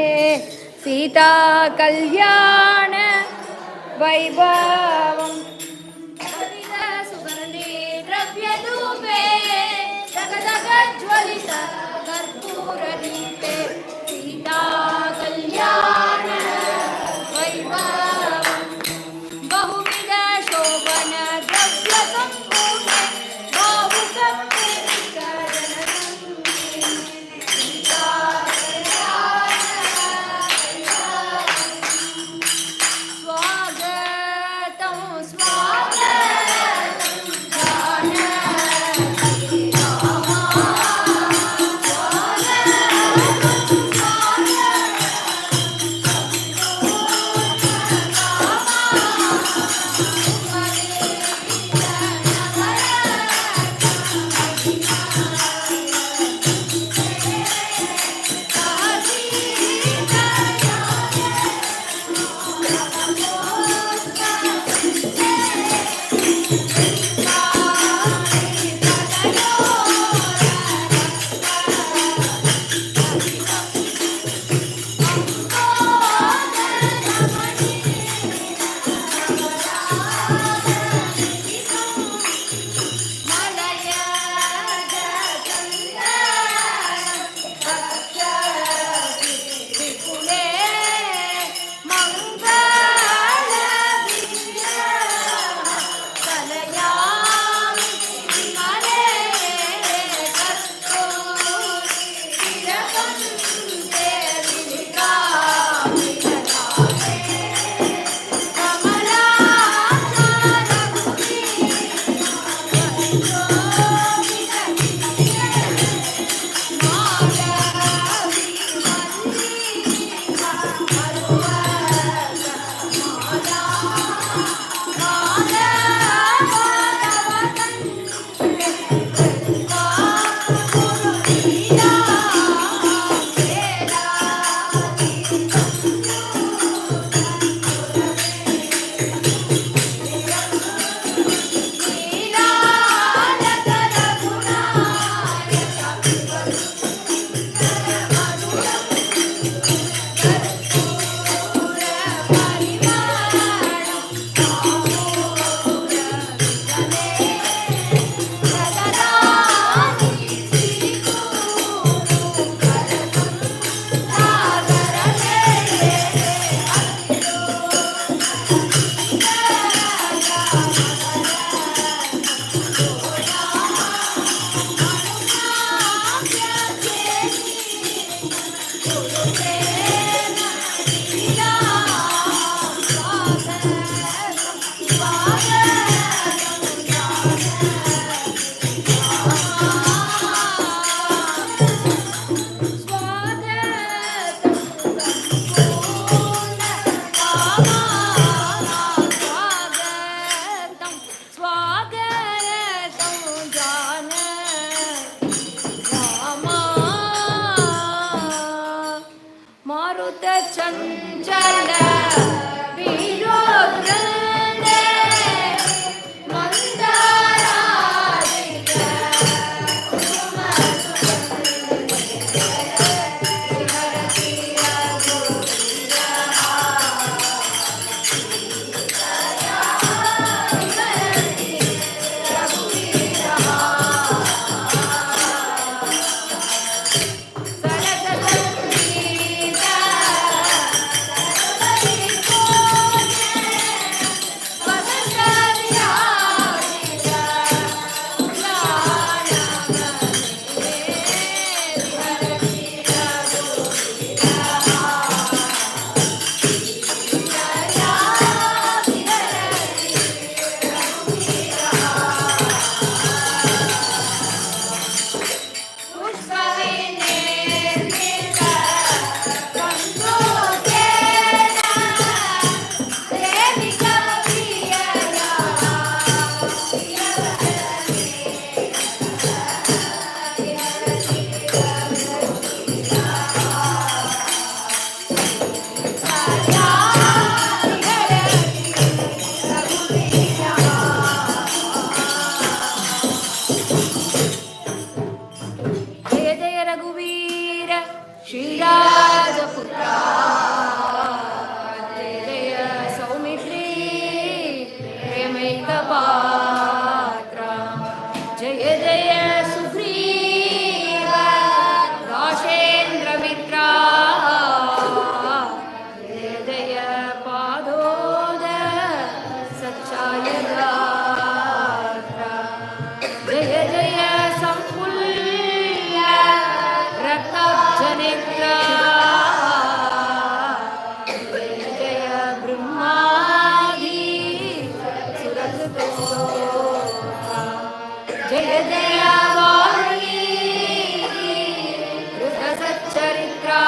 सीता कल्याण वैभवम् सुगन्धे द्रव्यधूपे जगदगज्ज्वलित कर्पूरदीपे सीता कल्याण वैभवम् बहुविध शोभन द्रव्य सम्पूर्णे भावुकम्ये जय पादोद सच्चाय गात्रा जय जय संकुल्य रक्तजनेत्रा जय जय ब्रह्मादि सुरस्तोत्रा जय जय वाल्मीकि कृतसच्चरित्रा